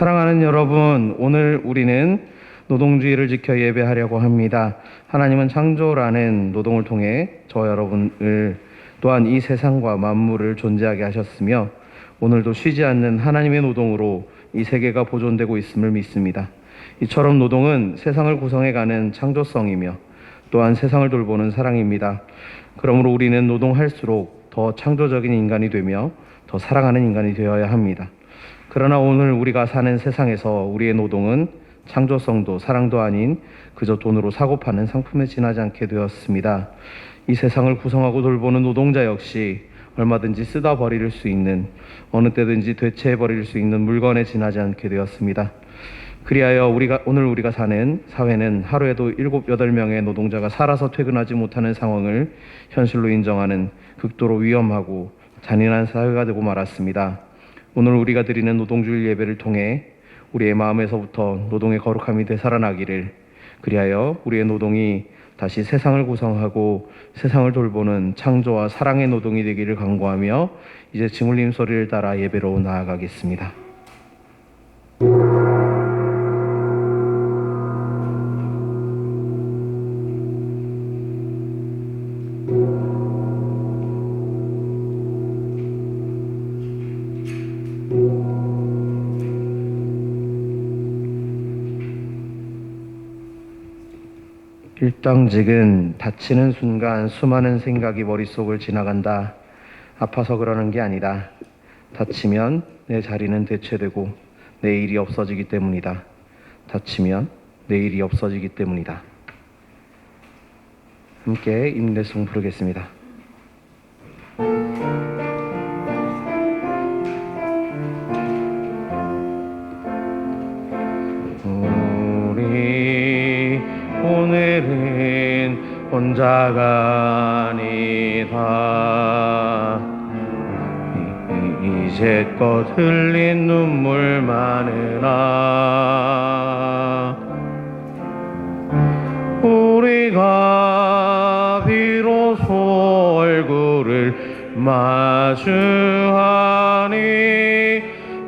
사랑하는 여러분, 오늘 우리는 노동주의를 지켜 예배하려고 합니다. 하나님은 창조라는 노동을 통해 저 여러분을 또한 이 세상과 만물을 존재하게 하셨으며 오늘도 쉬지 않는 하나님의 노동으로 이 세계가 보존되고 있음을 믿습니다. 이처럼 노동은 세상을 구성해가는 창조성이며 또한 세상을 돌보는 사랑입니다. 그러므로 우리는 노동할수록 더 창조적인 인간이 되며 더 사랑하는 인간이 되어야 합니다. 그러나 오늘 우리가 사는 세상에서 우리의 노동은 창조성도 사랑도 아닌 그저 돈으로 사고 파는 상품에 지나지 않게 되었습니다. 이 세상을 구성하고 돌보는 노동자 역시 얼마든지 쓰다 버릴 수 있는, 어느 때든지 되채해 버릴 수 있는 물건에 지나지 않게 되었습니다. 그리하여 오늘 우리가 사는 사회는 하루에도 7, 8명의 노동자가 살아서 퇴근하지 못하는 상황을 현실로 인정하는 극도로 위험하고 잔인한 사회가 되고 말았습니다. 오늘 우리가 드리는 노동주일 예배를 통해 우리의 마음에서부터 노동의 거룩함이 되살아나기를, 그리하여 우리의 노동이 다시 세상을 구성하고 세상을 돌보는 창조와 사랑의 노동이 되기를 간구하며 이제 증울림 소리를 따라 예배로 나아가겠습니다. 일당직은 다치는 순간 수많은 생각이 머릿속을 지나간다. 아파서 그러는 게 아니다. 다치면 내 자리는 대체되고 내 일이 없어지기 때문이다. 다치면 내 일이 없어지기 때문이다. 함께 임대송 부르겠습니다. 오늘은 혼자가 아니다. 이제껏 흘린 눈물 많으나 우리가 비로소 얼굴을 마주하니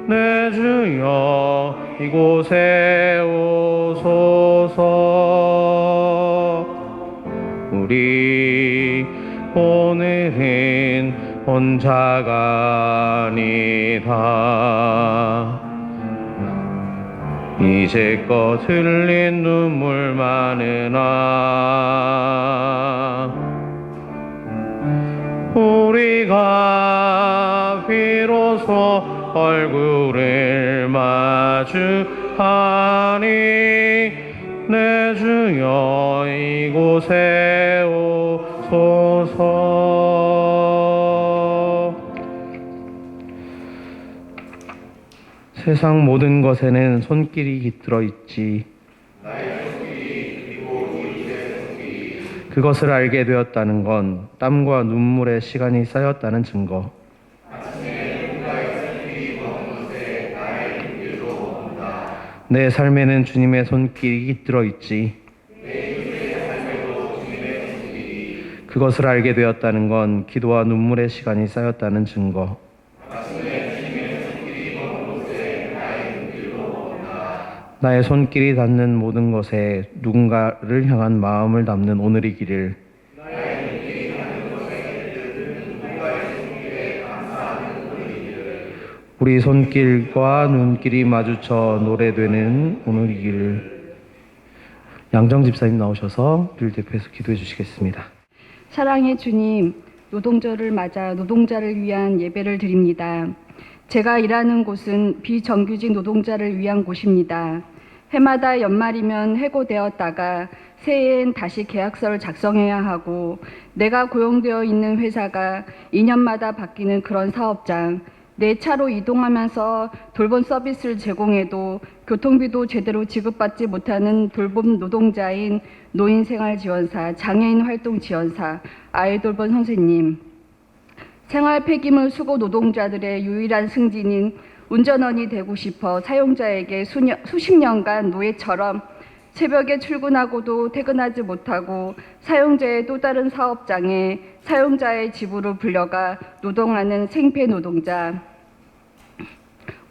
내 주여 이곳에 오소서. 우리 오늘은 혼자가 아니다. 이제껏 흘린 눈물 많으나 우리가 비로소 얼굴을 마주하니 내 주여 이곳에 오소서. 세상 모든 것에는 손길이 깃들어 있지. 나의 손길이 그리고 우리의 손길이. 그것을 알게 되었다는 건 땀과 눈물의 시간이 쌓였다는 증거. 내 삶에는 주님의 손길이 깃들어 있지. 그것을 알게 되었다는 건 기도와 눈물의 시간이 쌓였다는 증거. 나의 손길이 닿는 모든 것에 누군가를 향한 마음을 담는 오늘이기를. 우리 손길과 눈길이 마주쳐 노래되는 오늘이기를. 양정 집사님 나오셔서 늘 대표해서 기도해 주시겠습니다. 사랑의 주님, 노동절을 맞아 노동자를 위한 예배를 드립니다. 제가 일하는 곳은 비정규직 노동자를 위한 곳입니다. 해마다 연말이면 해고되었다가 새해엔 다시 계약서를 작성해야 하고 내가 고용되어 있는 회사가 2년마다 바뀌는 그런 사업장, 내 차로 이동하면서 돌봄 서비스를 제공해도 교통비도 제대로 지급받지 못하는 돌봄 노동자인 노인생활지원사, 장애인활동지원사, 아이돌봄 선생님, 생활 폐기물 수거 노동자들의 유일한 승진인 운전원이 되고 싶어 사용자에게 수십 년간 노예처럼 새벽에 출근하고도 퇴근하지 못하고 사용자의 또 다른 사업장에 사용자의 집으로 불려가 노동하는 생폐 노동자,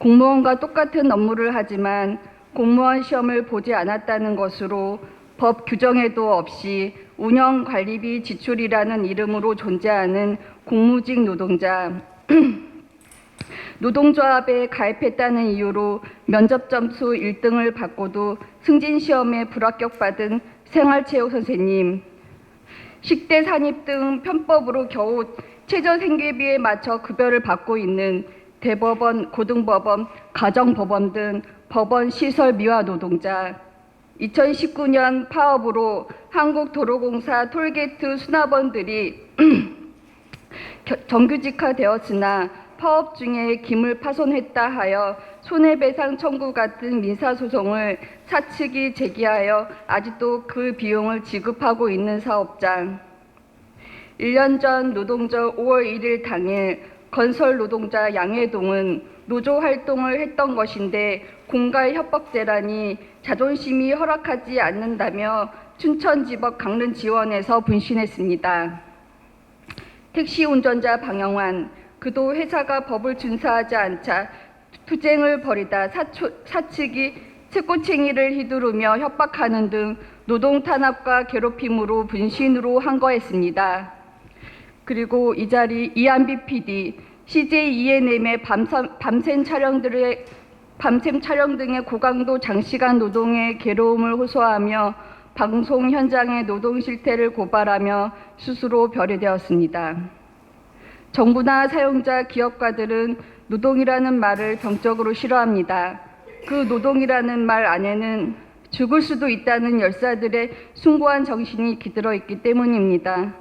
공무원과 똑같은 업무를 하지만 공무원 시험을 보지 않았다는 것으로 법 규정에도 없이 운영관리비 지출이라는 이름으로 존재하는 공무직 노동자, 노동조합에 가입했다는 이유로 면접 점수 1등을 받고도 승진시험에 불합격받은 생활체육 선생님, 식대 산입 등 편법으로 겨우 최저생계비에 맞춰 급여를 받고 있는 대법원, 고등법원, 가정법원 등 법원 시설 미화 노동자, 2019년 파업으로 한국도로공사 톨게이트 수납원들이 정규직화되었으나 파업 중에 기물 파손했다 하여 손해배상 청구 같은 민사소송을 사측이 제기하여 아직도 그 비용을 지급하고 있는 사업장, 1년 전 노동절 5월 1일 당일 건설 노동자 양해동은 노조 활동을 했던 것인데 공갈 협박대란이 자존심이 허락하지 않는다며 춘천지법 강릉지원에서 분신했습니다. 택시 운전자 방영환, 그도 회사가 법을 준수하지 않자 투쟁을 벌이다 사측이 채꼬챙이를 휘두르며 협박하는 등 노동 탄압과 괴롭힘으로 분신으로 항거했습니다. 그리고 이 자리 이한비 PD, CJ ENM의 밤샘 촬영 등의 고강도 장시간 노동의 괴로움을 호소하며 방송 현장의 노동 실태를 고발하며 스스로 별이되었습니다. 정부나 사용자, 기업가들은 노동이라는 말을 병적으로 싫어합니다. 그 노동이라는 말 안에는 죽을 수도 있다는 열사들의 숭고한 정신이 깃들어 있기 때문입니다.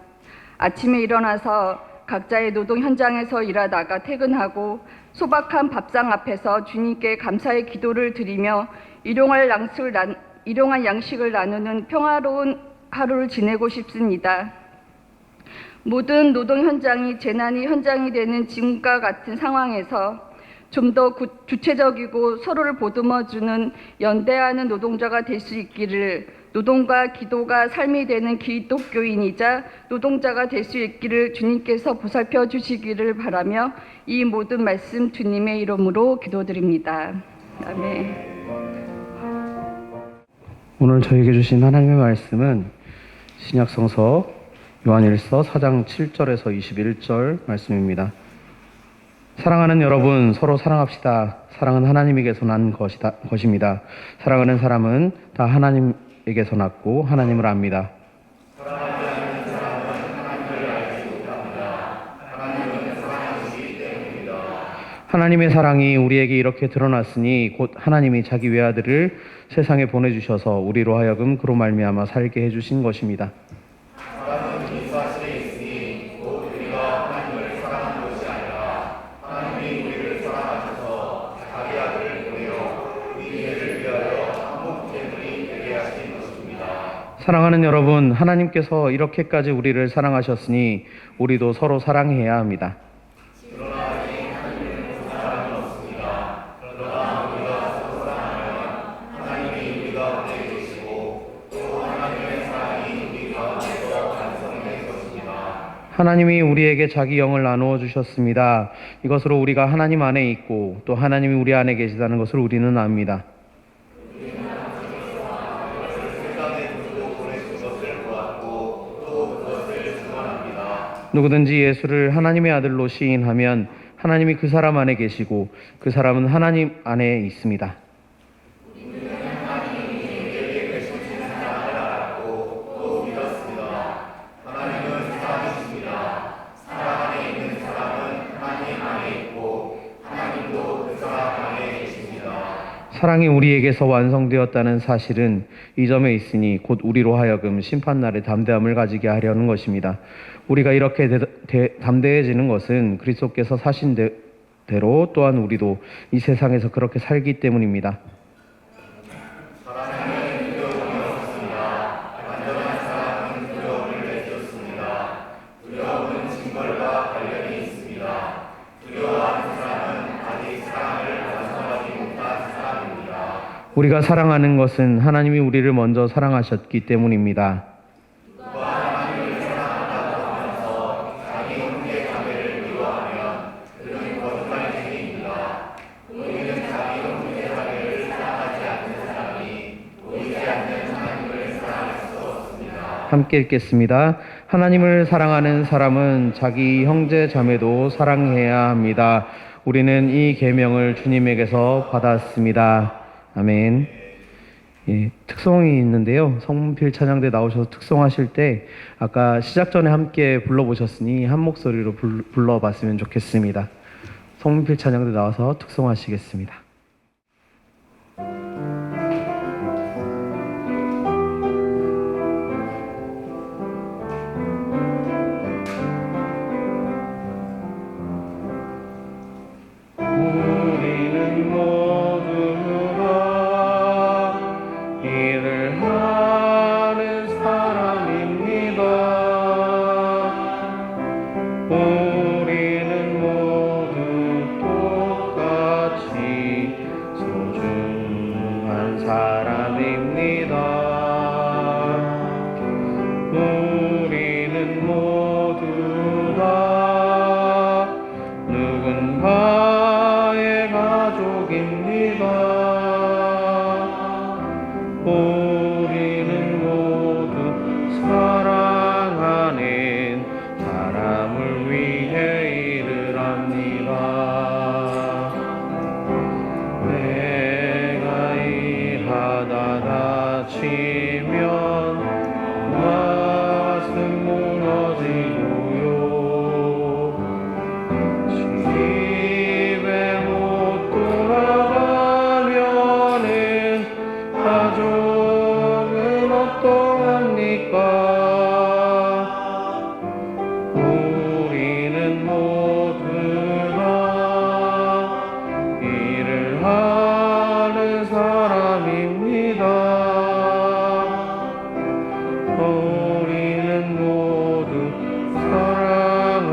아침에 일어나서 각자의 노동 현장에서 일하다가 퇴근하고 소박한 밥상 앞에서 주님께 감사의 기도를 드리며 일용할 양식을 나누는 평화로운 하루를 지내고 싶습니다. 모든 노동 현장이 재난이 현장이 되는 지금과 같은 상황에서 좀 더 주체적이고 서로를 보듬어주는 연대하는 노동자가 될 수 있기를, 노동과 기도가 삶이 되는 기독교인이자 노동자가 될 수 있기를 주님께서 보살펴 주시기를 바라며 이 모든 말씀 주님의 이름으로 기도드립니다. 아멘. 오늘 저에게 주신 하나님의 말씀은 신약성서 요한일서 4장 7절에서 21절 말씀입니다. 사랑하는 여러분, 서로 사랑합시다. 사랑은 하나님에게서 난 것입니다. 사랑하는 사람은 다 하나님에게서 났고 하나님을 압니다. 하나님의 사랑이 우리에게 이렇게 드러났으니 곧 하나님이 자기 외아들을 세상에 보내주셔서 우리로 하여금 그로 말미암아 살게 해주신 것입니다. 사랑하는 여러분, 하나님께서 이렇게까지 우리를 사랑하셨으니 우리도 서로 사랑해야 합니다. 하나님이 우리에게 자기 영을 나누어 주셨습니다. 이것으로 우리가 하나님 안에 있고 또 하나님이 우리 안에 계시다는 것을 우리는 압니다. 누구든지 예수를 하나님의 아들로 시인하면 하나님이 그 사람 안에 계시고 그 사람은 하나님 안에 있습니다. 사랑이 우리에게서 완성되었다는 사실은 이 점에 있으니 곧 우리로 하여금 심판날의 담대함을 가지게 하려는 것입니다. 우리가 이렇게 담대해지는 것은 그리스도께서 사신 대로 또한 우리도 이 세상에서 그렇게 살기 때문입니다. 우리가 사랑하는 것은 하나님이 우리를 먼저 사랑하셨기 때문입니다. 함께 읽겠습니다. 하나님을 사랑하는 사람은 자기 형제 자매도 사랑해야 합니다. 우리는 이 계명을 주님에게서 받았습니다. 아멘. 예, 특송이 있는데요. 성문필 찬양대 나오셔서 특송하실 때 아까 시작 전에 함께 불러보셨으니 한 목소리로 불러봤으면 좋겠습니다. 성문필 찬양대 나와서 특송하시겠습니다. 우리는 모두 다 일을 하는 사람입니다. 우리는 모두 똑같이 소중한 사람입니다. 우리는 모두 다 누군가의 가족입니다. 우리는 모두 사랑하는 사람을 위해 일을 합니다. 내가 일하다 다치면 가슴 무너지고요. 집에 못 돌아가면은 가족은 어떠합니까? 우리는 모두 다 일을 하는 사람입니다. 우리는 모두 사랑하는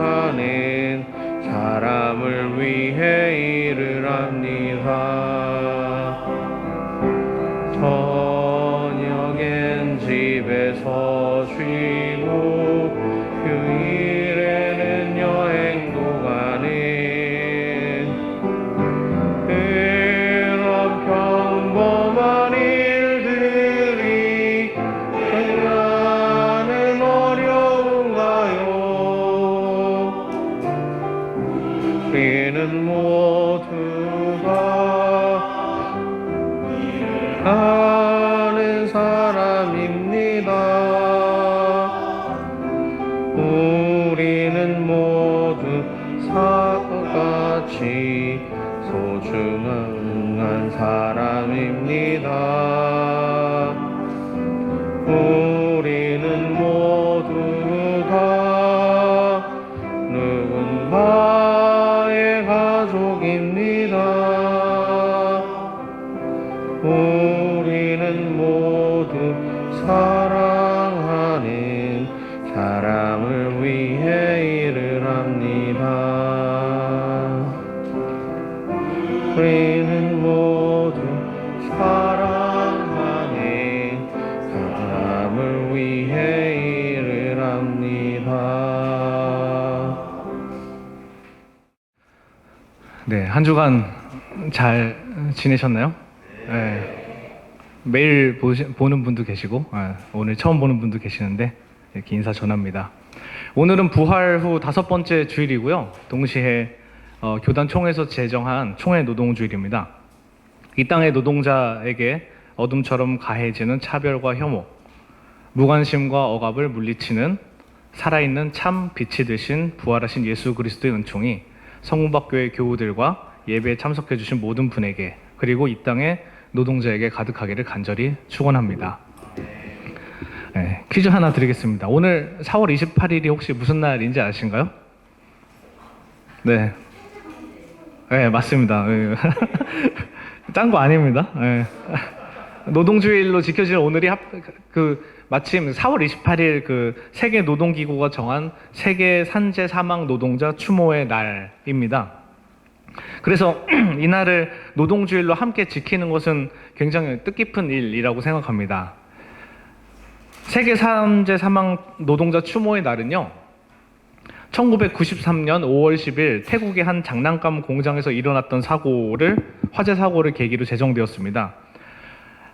사람을 위해 일을 합니다. 저녁엔 집에서 쉬고 휴일에는 여행도 가는 그런 평범한 일들이 나는 어려운가요? 우리는 모두 다 하는 사람입니다. 우리는 모두 사같이 소중한 사람입니다. 우리는 모두 다 누군가의 가족입니다. 우리는 모두 사랑하는 사람을 위해 일을 합니다. 우리는 모두 사랑하는 사람을 위해 일을 합니다. 네, 한 주간 잘 지내셨나요? 네. 매일 보는 분도 계시고 오늘 처음 보는 분도 계시는데 이렇게 인사 전합니다. 오늘은 부활 후 5번째 주일이고요. 동시에 교단 총회에서 제정한 총회 노동주일입니다. 이 땅의 노동자에게 어둠처럼 가해지는 차별과 혐오, 무관심과 억압을 물리치는 살아있는 참 빛이 되신 부활하신 예수 그리스도의 은총이 성문박교회 교우들과 예배에 참석해 주신 모든 분에게 그리고 이 땅의 노동자에게 가득하기를 간절히 축원합니다. 네, 퀴즈 하나 드리겠습니다. 오늘 4월 28일이 혹시 무슨 날인지 아신가요? 네, 네 맞습니다. 짠 거 아닙니다. 네. 노동주일로 지켜질 오늘이 마침 4월 28일 세계 노동기구가 정한 세계 산재 사망 노동자 추모의 날입니다. 그래서 이날을 노동주일로 함께 지키는 것은 굉장히 뜻깊은 일이라고 생각합니다. 세계 산재 사망 노동자 추모의 날은요, 1993년 5월 10일 태국의 한 장난감 공장에서 일어났던 화재 사고를 계기로 제정되었습니다.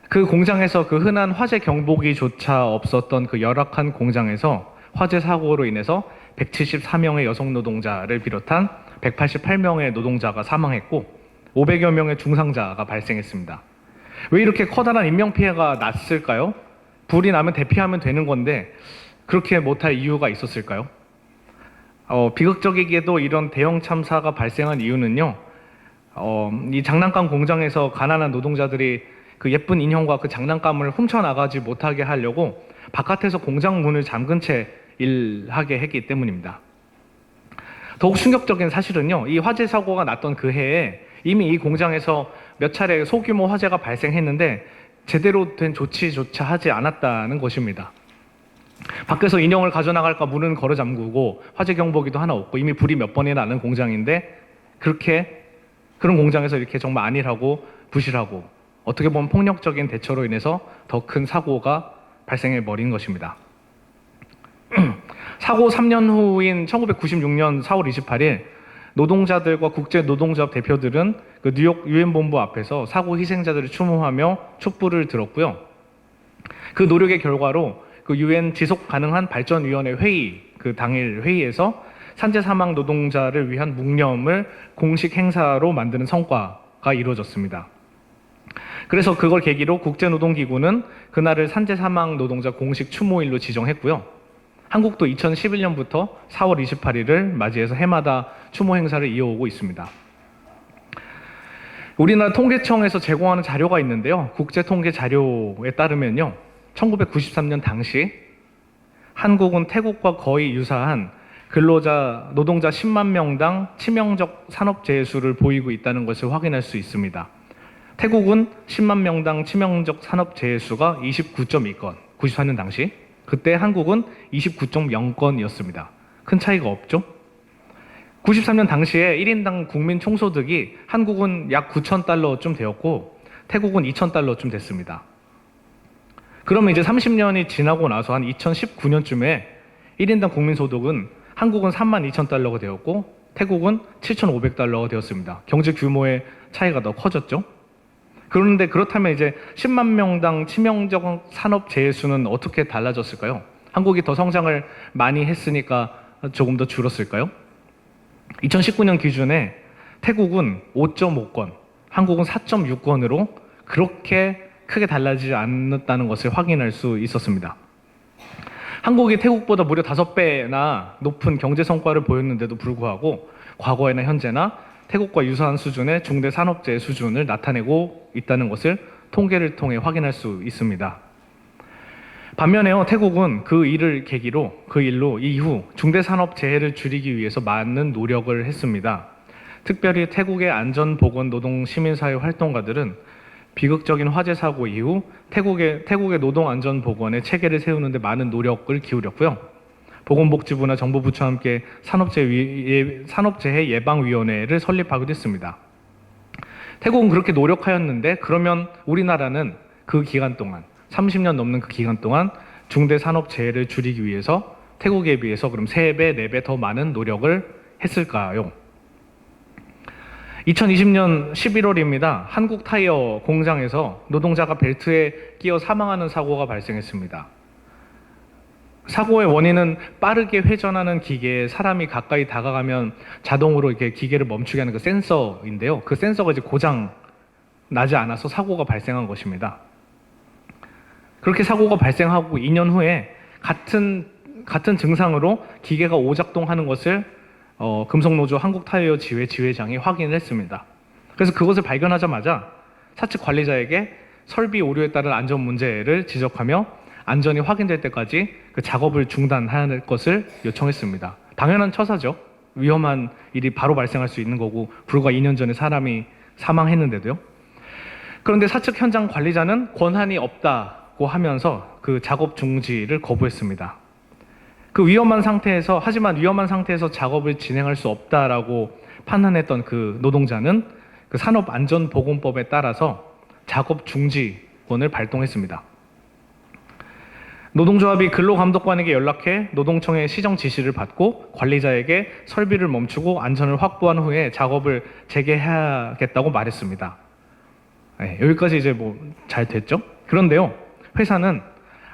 그 공장에서 그 흔한 화재 경보기조차 없었던 그 열악한 공장에서 화재 사고로 인해서 174명의 여성 노동자를 비롯한 188명의 노동자가 사망했고 500여 명의 중상자가 발생했습니다. 왜 이렇게 커다란 인명피해가 났을까요? 불이 나면 대피하면 되는 건데 그렇게 못할 이유가 있었을까요? 비극적이게도 이런 대형 참사가 발생한 이유는요, 이 장난감 공장에서 가난한 노동자들이 그 예쁜 인형과 그 장난감을 훔쳐나가지 못하게 하려고 바깥에서 공장 문을 잠근 채 일하게 했기 때문입니다. 더욱 충격적인 사실은요, 이 화재 사고가 났던 그 해에 이미 이 공장에서 몇 차례 소규모 화재가 발생했는데 제대로 된 조치조차 하지 않았다는 것입니다. 밖에서 인형을 가져나갈까 문은 걸어 잠그고 화재 경보기도 하나 없고 이미 불이 몇 번이나 나는 공장인데 그런 공장에서 이렇게 정말 안일하고 부실하고 어떻게 보면 폭력적인 대처로 인해서 더 큰 사고가 발생해 버린 것입니다. 사고 3년 후인 1996년 4월 28일 노동자들과 국제노동조합 대표들은 그 뉴욕 유엔본부 앞에서 사고 희생자들을 추모하며 촛불을 들었고요. 그 노력의 결과로 그 유엔 지속 가능한 발전위원회 회의, 그 당일 회의에서 산재 사망 노동자를 위한 묵념을 공식 행사로 만드는 성과가 이루어졌습니다. 그래서 그걸 계기로 국제노동기구는 그날을 산재 사망 노동자 공식 추모일로 지정했고요. 한국도 2011년부터 4월 28일을 맞이해서 해마다 추모 행사를 이어오고 있습니다. 우리나라 통계청에서 제공하는 자료가 있는데요. 국제통계 자료에 따르면요. 1993년 당시 한국은 태국과 거의 유사한 노동자 10만 명당 치명적 산업재해 수를 보이고 있다는 것을 확인할 수 있습니다. 태국은 10만 명당 치명적 산업재해 수가 29.2건, 94년 당시. 그때 한국은 29.0건이었습니다. 큰 차이가 없죠? 93년 당시에 1인당 국민 총소득이 한국은 약 9,000달러쯤 되었고 태국은 2,000달러쯤 됐습니다. 그러면 이제 30년이 지나고 나서 한 2019년쯤에 1인당 국민 소득은 한국은 32,000달러가 되었고 태국은 7,500달러가 되었습니다. 경제 규모의 차이가 더 커졌죠? 그런데 그렇다면 이제 10만 명당 치명적 산업 재해 수는 어떻게 달라졌을까요? 한국이 더 성장을 많이 했으니까 조금 더 줄었을까요? 2019년 기준에 태국은 5.5건, 한국은 4.6건으로 그렇게 크게 달라지지 않았다는 것을 확인할 수 있었습니다. 한국이 태국보다 무려 5배나 높은 경제 성과를 보였는데도 불구하고 과거에나 현재나 태국과 유사한 수준의 중대 산업재해 수준을 나타내고 있다는 것을 통계를 통해 확인할 수 있습니다. 반면에요, 태국은 그 일로 이후 중대 산업재해를 줄이기 위해서 많은 노력을 했습니다. 특별히 태국의 안전보건 노동 시민사회 활동가들은 비극적인 화재 사고 이후 태국의 노동안전보건의 체계를 세우는 데 많은 노력을 기울였고요. 보건복지부나 정부부처와 함께 산업재해 예방위원회를 설립하기도 했습니다. 태국은 그렇게 노력하였는데 그러면 우리나라는 그 기간 동안 30년 넘는 그 기간 동안 중대 산업재해를 줄이기 위해서 태국에 비해서 그럼 3배, 4배 더 많은 노력을 했을까요? 2020년 11월입니다. 한국 타이어 공장에서 노동자가 벨트에 끼어 사망하는 사고가 발생했습니다. 사고의 원인은 빠르게 회전하는 기계에 사람이 가까이 다가가면 자동으로 이렇게 기계를 멈추게 하는 그 센서인데요. 그 센서가 이제 고장 나지 않아서 사고가 발생한 것입니다. 그렇게 사고가 발생하고 2년 후에 같은 증상으로 기계가 오작동하는 것을 금속노조 한국타이어 지회장이 확인을 했습니다. 그래서 그것을 발견하자마자 사측 관리자에게 설비 오류에 따른 안전 문제를 지적하며 안전이 확인될 때까지 그 작업을 중단할 것을 요청했습니다. 당연한 처사죠. 위험한 일이 바로 발생할 수 있는 거고 불과 2년 전에 사람이 사망했는데도요. 그런데 사측 현장 관리자는 권한이 없다고 하면서 그 작업 중지를 거부했습니다. 하지만 위험한 상태에서 작업을 진행할 수 없다라고 판단했던 그 노동자는 그 산업안전보건법에 따라서 작업 중지권을 발동했습니다. 노동조합이 근로감독관에게 연락해 노동청의 시정 지시를 받고 관리자에게 설비를 멈추고 안전을 확보한 후에 작업을 재개해야겠다고 말했습니다. 네, 여기까지 이제 잘 됐죠? 그런데요, 회사는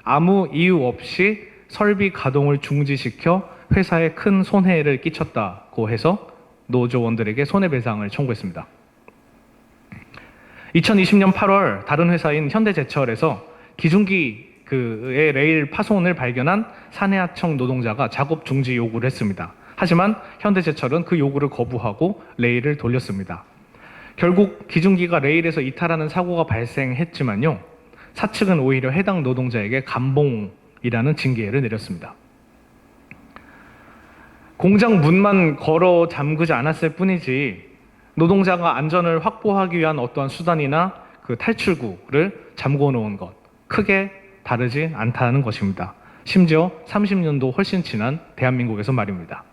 아무 이유 없이 설비 가동을 중지시켜 회사에 큰 손해를 끼쳤다고 해서 노조원들에게 손해배상을 청구했습니다. 2020년 8월 다른 회사인 현대제철에서 기중기의 레일 파손을 발견한 사내하청 노동자가 작업 중지 요구를 했습니다. 하지만 현대제철은 그 요구를 거부하고 레일을 돌렸습니다. 결국 기중기가 레일에서 이탈하는 사고가 발생했지만요, 사측은 오히려 해당 노동자에게 감봉이라는 징계를 내렸습니다. 공장 문만 걸어 잠그지 않았을 뿐이지 노동자가 안전을 확보하기 위한 어떠한 수단이나 그 탈출구를 잠궈 놓은 것, 크게 다르지 않다는 것입니다. 심지어 30년도 훨씬 지난 대한민국에서 말입니다.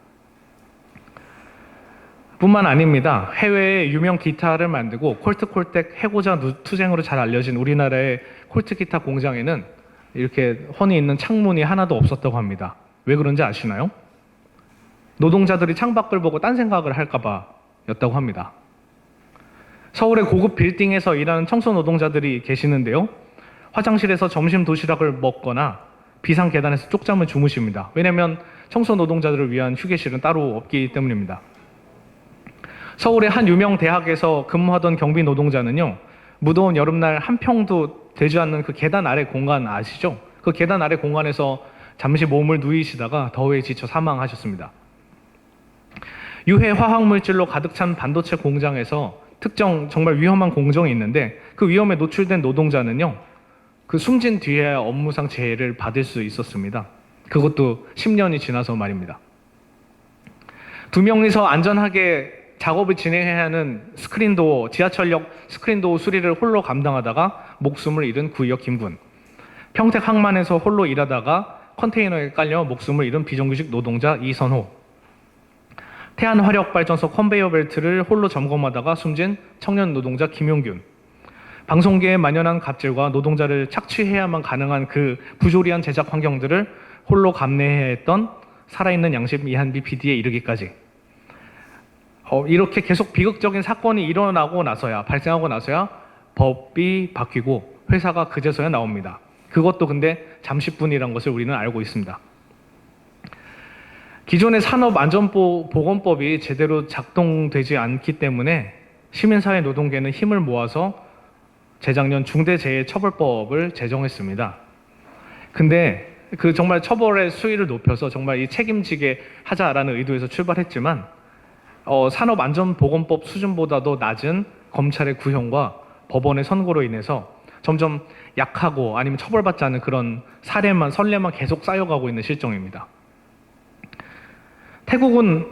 뿐만 아닙니다. 해외에 유명 기타를 만들고 콜트콜텍 해고자 투쟁으로 잘 알려진 우리나라의 콜트 기타 공장에는 이렇게 훤히 있는 창문이 하나도 없었다고 합니다. 왜 그런지 아시나요? 노동자들이 창밖을 보고 딴 생각을 할까봐 였다고 합니다. 서울의 고급 빌딩에서 일하는 청소 노동자들이 계시는데요, 화장실에서 점심 도시락을 먹거나 비상 계단에서 쪽잠을 주무십니다. 왜냐하면 청소 노동자들을 위한 휴게실은 따로 없기 때문입니다. 서울의 한 유명 대학에서 근무하던 경비 노동자는요, 무더운 여름날 한 평도 되지 않는 그 계단 아래 공간 아시죠? 그 계단 아래 공간에서 잠시 몸을 누이시다가 더위에 지쳐 사망하셨습니다. 유해 화학물질로 가득 찬 반도체 공장에서 특정 정말 위험한 공정이 있는데 그 위험에 노출된 노동자는요, 그 숨진 뒤에 업무상 재해를 받을 수 있었습니다. 그것도 10년이 지나서 말입니다. 두 명이서 안전하게 작업을 진행해야 하는 스크린도어, 지하철역 스크린도어 수리를 홀로 감당하다가 목숨을 잃은 구의역 김군. 평택 항만에서 홀로 일하다가 컨테이너에 깔려 목숨을 잃은 비정규직 노동자 이선호. 태안화력발전소 컨베이어 벨트를 홀로 점검하다가 숨진 청년 노동자 김용균. 방송계에 만연한 갑질과 노동자를 착취해야만 가능한 그 부조리한 제작 환경들을 홀로 감내해야 했던 살아있는 양심 이한비 PD에 이르기까지. 이렇게 계속 비극적인 사건이 일어나고 나서야, 발생하고 나서야 법이 바뀌고 회사가 그제서야 나옵니다. 그것도 근데 잠시뿐이란 것을 우리는 알고 있습니다. 기존의 산업안전보건법이 제대로 작동되지 않기 때문에 시민사회 노동계는 힘을 모아서 재작년 중대재해처벌법을 제정했습니다. 근데 그 정말 처벌의 수위를 높여서 정말 이 책임지게 하자라는 의도에서 출발했지만 산업안전보건법 수준보다도 낮은 검찰의 구형과 법원의 선고로 인해서 점점 약하고 아니면 처벌받지 않은 그런 선례만 계속 쌓여가고 있는 실정입니다. 태국은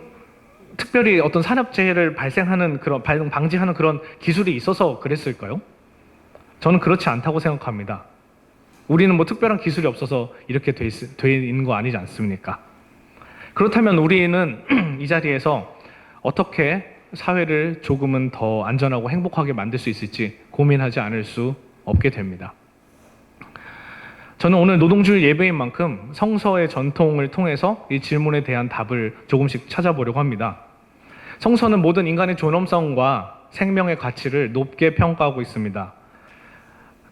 특별히 어떤 산업재해를 방지하는 그런 기술이 있어서 그랬을까요? 저는 그렇지 않다고 생각합니다. 우리는 뭐 특별한 기술이 없어서 이렇게 돼 있는 거 아니지 않습니까? 그렇다면 우리는 이 자리에서 어떻게 사회를 조금은 더 안전하고 행복하게 만들 수 있을지 고민하지 않을 수 없게 됩니다. 저는 오늘 노동주의 예배인 만큼 성서의 전통을 통해서 이 질문에 대한 답을 조금씩 찾아보려고 합니다. 성서는 모든 인간의 존엄성과 생명의 가치를 높게 평가하고 있습니다.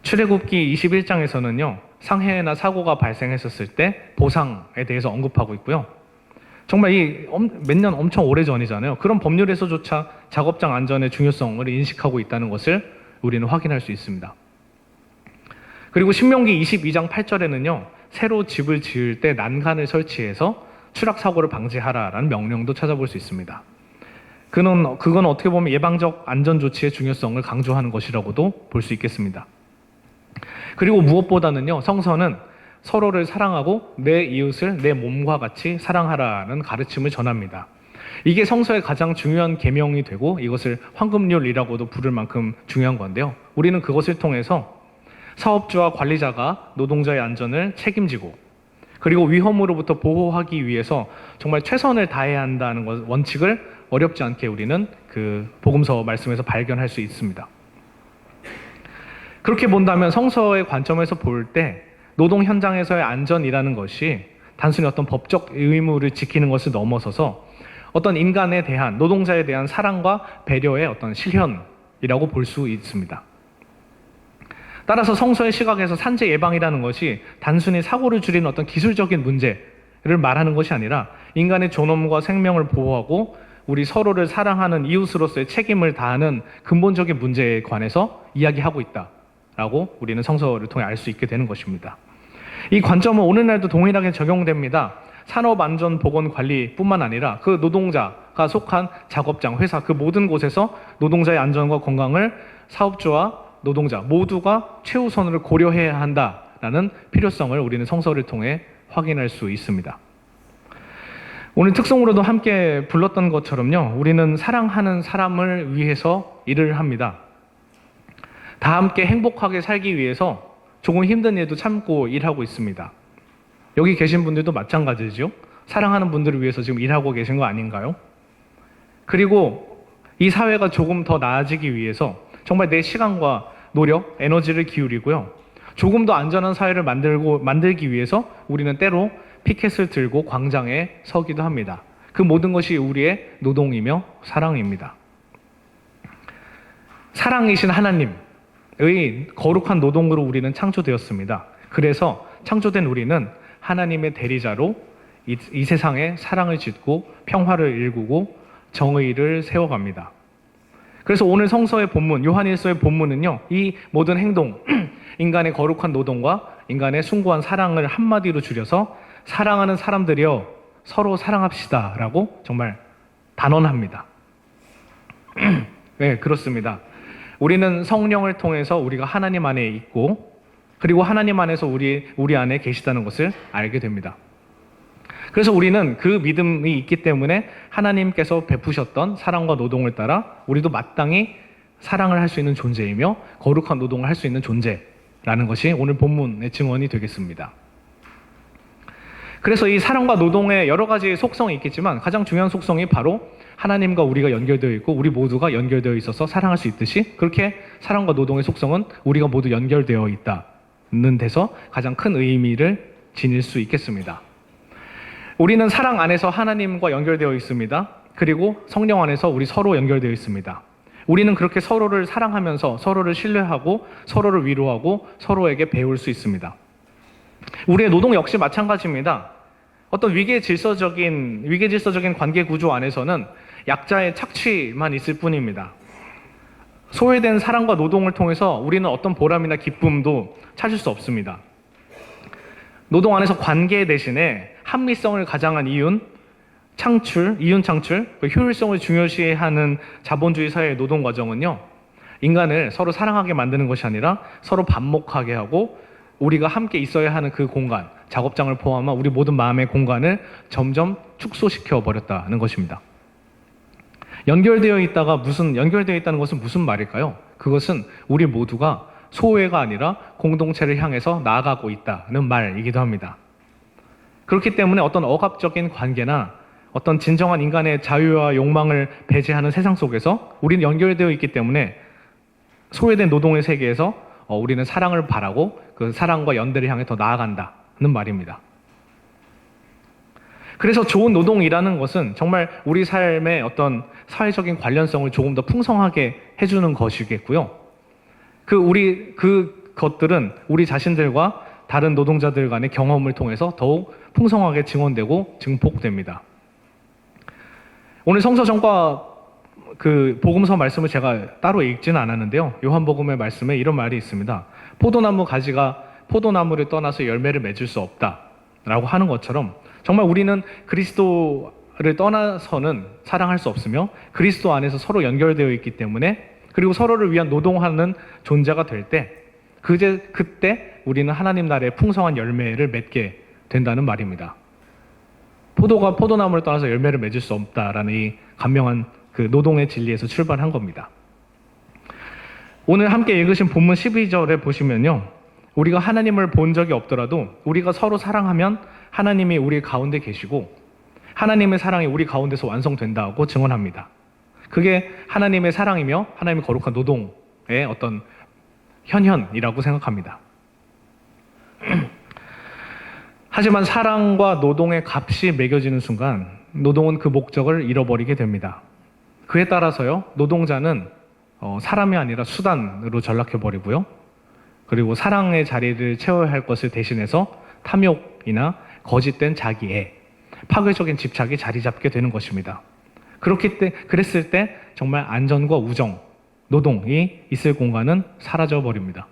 출애굽기 21장에서는요, 상해나 사고가 발생했었을 때 보상에 대해서 언급하고 있고요. 정말 몇 년 엄청 오래 전이잖아요. 그런 법률에서조차 작업장 안전의 중요성을 인식하고 있다는 것을 우리는 확인할 수 있습니다. 그리고 신명기 22장 8절에는요, 새로 집을 지을 때 난간을 설치해서 추락 사고를 방지하라라는 명령도 찾아볼 수 있습니다. 그건 어떻게 보면 예방적 안전 조치의 중요성을 강조하는 것이라고도 볼 수 있겠습니다. 그리고 무엇보다는요, 성서는 서로를 사랑하고 내 이웃을 내 몸과 같이 사랑하라는 가르침을 전합니다. 이게 성서의 가장 중요한 계명이 되고 이것을 황금률이라고도 부를 만큼 중요한 건데요. 우리는 그것을 통해서 사업주와 관리자가 노동자의 안전을 책임지고 그리고 위험으로부터 보호하기 위해서 정말 최선을 다해야 한다는 원칙을 어렵지 않게 우리는 그 복음서 말씀에서 발견할 수 있습니다. 그렇게 본다면 성서의 관점에서 볼 때 노동 현장에서의 안전이라는 것이 단순히 어떤 법적 의무를 지키는 것을 넘어서서 어떤 인간에 대한, 노동자에 대한 사랑과 배려의 어떤 실현이라고 볼 수 있습니다. 따라서 성서의 시각에서 산재 예방이라는 것이 단순히 사고를 줄이는 어떤 기술적인 문제를 말하는 것이 아니라 인간의 존엄과 생명을 보호하고 우리 서로를 사랑하는 이웃으로서의 책임을 다하는 근본적인 문제에 관해서 이야기하고 있다라고 우리는 성서를 통해 알 수 있게 되는 것입니다. 이 관점은 오늘날도 동일하게 적용됩니다. 산업안전보건관리뿐만 아니라 그 노동자가 속한 작업장, 회사 그 모든 곳에서 노동자의 안전과 건강을 사업주와 노동자 모두가 최우선으로 고려해야 한다라는 필요성을 우리는 성서를 통해 확인할 수 있습니다. 오늘 특송으로도 함께 불렀던 것처럼요, 우리는 사랑하는 사람을 위해서 일을 합니다. 다 함께 행복하게 살기 위해서 조금 힘든 일도 참고 일하고 있습니다. 여기 계신 분들도 마찬가지죠. 사랑하는 분들을 위해서 지금 일하고 계신 거 아닌가요? 그리고 이 사회가 조금 더 나아지기 위해서 정말 내 시간과 노력, 에너지를 기울이고요. 조금 더 안전한 사회를 만들기 위해서 우리는 때로 피켓을 들고 광장에 서기도 합니다. 그 모든 것이 우리의 노동이며 사랑입니다. 사랑이신 하나님의 거룩한 노동으로 우리는 창조되었습니다. 그래서 창조된 우리는 하나님의 대리자로 이 세상에 사랑을 짓고 평화를 일구고 정의를 세워갑니다. 그래서 오늘 성서의 본문, 요한일서의 본문은요, 이 모든 행동, 인간의 거룩한 노동과 인간의 숭고한 사랑을 한마디로 줄여서 사랑하는 사람들이여 서로 사랑합시다 라고 정말 단언합니다. 네, 그렇습니다. 우리는 성령을 통해서 우리가 하나님 안에 있고 그리고 하나님 안에서 우리 안에 계시다는 것을 알게 됩니다. 그래서 우리는 그 믿음이 있기 때문에 하나님께서 베푸셨던 사랑과 노동을 따라 우리도 마땅히 사랑을 할 수 있는 존재이며 거룩한 노동을 할 수 있는 존재라는 것이 오늘 본문의 증언이 되겠습니다. 그래서 이 사랑과 노동의 여러 가지 속성이 있겠지만 가장 중요한 속성이 바로 하나님과 우리가 연결되어 있고 우리 모두가 연결되어 있어서 사랑할 수 있듯이 그렇게 사랑과 노동의 속성은 우리가 모두 연결되어 있다는 데서 가장 큰 의미를 지닐 수 있겠습니다. 우리는 사랑 안에서 하나님과 연결되어 있습니다. 그리고 성령 안에서 우리 서로 연결되어 있습니다. 우리는 그렇게 서로를 사랑하면서 서로를 신뢰하고 서로를 위로하고 서로에게 배울 수 있습니다. 우리의 노동 역시 마찬가지입니다. 어떤 위계 질서적인 관계 구조 안에서는 약자의 착취만 있을 뿐입니다. 소외된 사랑과 노동을 통해서 우리는 어떤 보람이나 기쁨도 찾을 수 없습니다. 노동 안에서 관계 대신에 합리성을 가장한 이윤 창출, 그 효율성을 중요시하는 자본주의 사회의 노동 과정은요, 인간을 서로 사랑하게 만드는 것이 아니라 서로 반목하게 하고 우리가 함께 있어야 하는 그 공간, 작업장을 포함한 우리 모든 마음의 공간을 점점 축소시켜 버렸다는 것입니다. 연결되어 있다는 것은 무슨 말일까요? 그것은 우리 모두가 소외가 아니라 공동체를 향해서 나아가고 있다는 말이기도 합니다. 그렇기 때문에 어떤 억압적인 관계나 어떤 진정한 인간의 자유와 욕망을 배제하는 세상 속에서 우리는 연결되어 있기 때문에 소외된 노동의 세계에서 우리는 사랑을 바라고 그 사랑과 연대를 향해 더 나아간다는 말입니다. 그래서 좋은 노동이라는 것은 정말 우리 삶의 어떤 사회적인 관련성을 조금 더 풍성하게 해주는 것이겠고요. 그것들은 우리 자신들과 다른 노동자들 간의 경험을 통해서 더욱 풍성하게 증언되고 증폭됩니다. 오늘 성서 전과 그 복음서 말씀을 제가 따로 읽지는 않았는데요. 요한복음의 말씀에 이런 말이 있습니다. 포도나무 가지가 포도나무를 떠나서 열매를 맺을 수 없다라고 하는 것처럼 정말 우리는 그리스도를 떠나서는 사랑할 수 없으며 그리스도 안에서 서로 연결되어 있기 때문에 그리고 서로를 위한 노동하는 존재가 될 때 그때 우리는 하나님 나라의 풍성한 열매를 맺게 된다는 말입니다. 포도가 포도나무를 떠나서 열매를 맺을 수 없다라는 이 간명한 그 노동의 진리에서 출발한 겁니다. 오늘 함께 읽으신 본문 12절에 보시면요. 우리가 하나님을 본 적이 없더라도 우리가 서로 사랑하면 하나님이 우리 가운데 계시고 하나님의 사랑이 우리 가운데서 완성된다고 증언합니다. 그게 하나님의 사랑이며 하나님의 거룩한 노동의 어떤 현현이라고 생각합니다. 하지만 사랑과 노동의 값이 매겨지는 순간 노동은 그 목적을 잃어버리게 됩니다. 그에 따라서요, 노동자는 사람이 아니라 수단으로 전락해버리고요. 그리고 사랑의 자리를 채워야 할 것을 대신해서 탐욕이나 거짓된 자기애, 파괴적인 집착이 자리 잡게 되는 것입니다. 그랬을 때 정말 안전과 우정, 노동이 있을 공간은 사라져 버립니다.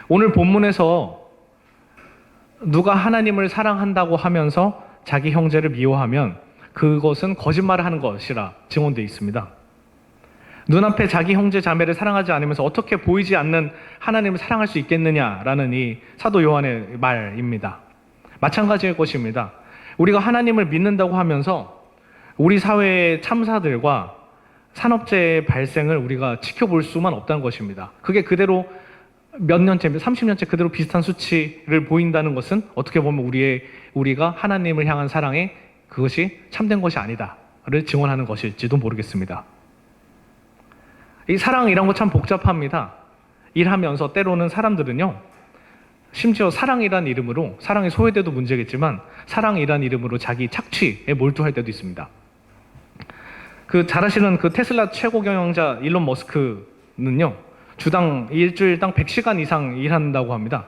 오늘 본문에서 누가 하나님을 사랑한다고 하면서 자기 형제를 미워하면 그것은 거짓말을 하는 것이라 증언되어 있습니다. 눈앞에 자기 형제 자매를 사랑하지 않으면서 어떻게 보이지 않는 하나님을 사랑할 수 있겠느냐라는 이 사도 요한의 말입니다. 마찬가지일 것입니다. 우리가 하나님을 믿는다고 하면서 우리 사회의 참사들과 산업재해의 발생을 우리가 지켜볼 수만 없다는 것입니다. 그게 그대로 몇 년째, 30년째 그대로 비슷한 수치를 보인다는 것은 어떻게 보면 우리가 하나님을 향한 사랑에 그것이 참된 것이 아니다를 증언하는 것일지도 모르겠습니다. 이 사랑이란 거 참 복잡합니다. 일하면서 때로는 사람들은요, 심지어 사랑이란 이름으로, 사랑이 소외돼도 문제겠지만 사랑이란 이름으로 자기 착취에 몰두할 때도 있습니다. 잘 아시는 테슬라 최고 경영자 일론 머스크는요, 주당 일주일당 100시간 이상 일한다고 합니다.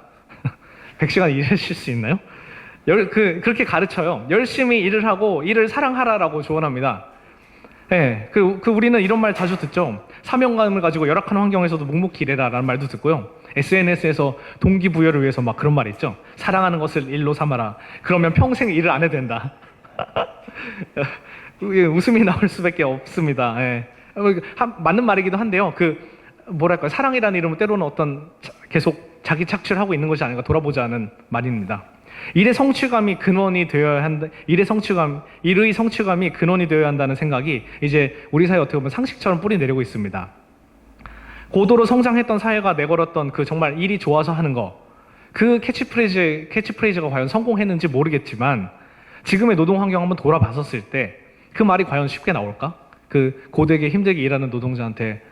100시간 일하실 수 있나요? 그렇게 가르쳐요. 열심히 일을 하고 일을 사랑하라라고 조언합니다. 네, 우리는 이런 말 자주 듣죠. 사명감을 가지고 열악한 환경에서도 묵묵히 일해라라는 말도 듣고요. SNS에서 동기부여를 위해서 막 그런 말 있죠. 사랑하는 것을 일로 삼아라. 그러면 평생 일을 안 해도 된다. 웃음이 나올 수밖에 없습니다. 예. 맞는 말이기도 한데요. 사랑이라는 이름은 때로는 계속 자기 착취를 하고 있는 것이 아닌가 돌아보자는 말입니다. 일의 성취감이 근원이 되어야 한다. 일의 성취감이 근원이 되어야 한다는 생각이 이제 우리 사회 어떻게 보면 상식처럼 뿌리 내리고 있습니다. 고도로 성장했던 사회가 내걸었던 정말 일이 좋아서 하는 거, 캐치프레이즈가 과연 성공했는지 모르겠지만 지금의 노동 환경 한번 돌아봤었을 때 그 말이 과연 쉽게 나올까? 고되게 힘들게 일하는 노동자한테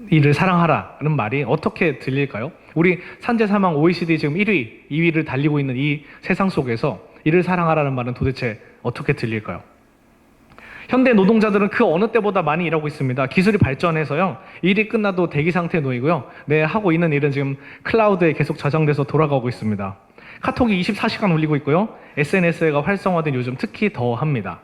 일을 사랑하라는 말이 어떻게 들릴까요? 우리 산재사망 OECD 지금 1위, 2위를 달리고 있는 이 세상 속에서 일을 사랑하라는 말은 도대체 어떻게 들릴까요? 현대 노동자들은 그 어느 때보다 많이 일하고 있습니다. 기술이 발전해서요, 일이 끝나도 대기 상태에 놓이고요, 하고 있는 일은 지금 클라우드에 계속 저장돼서 돌아가고 있습니다. 카톡이 24시간 울리고 있고요, SNS가 활성화된 요즘 특히 더 합니다.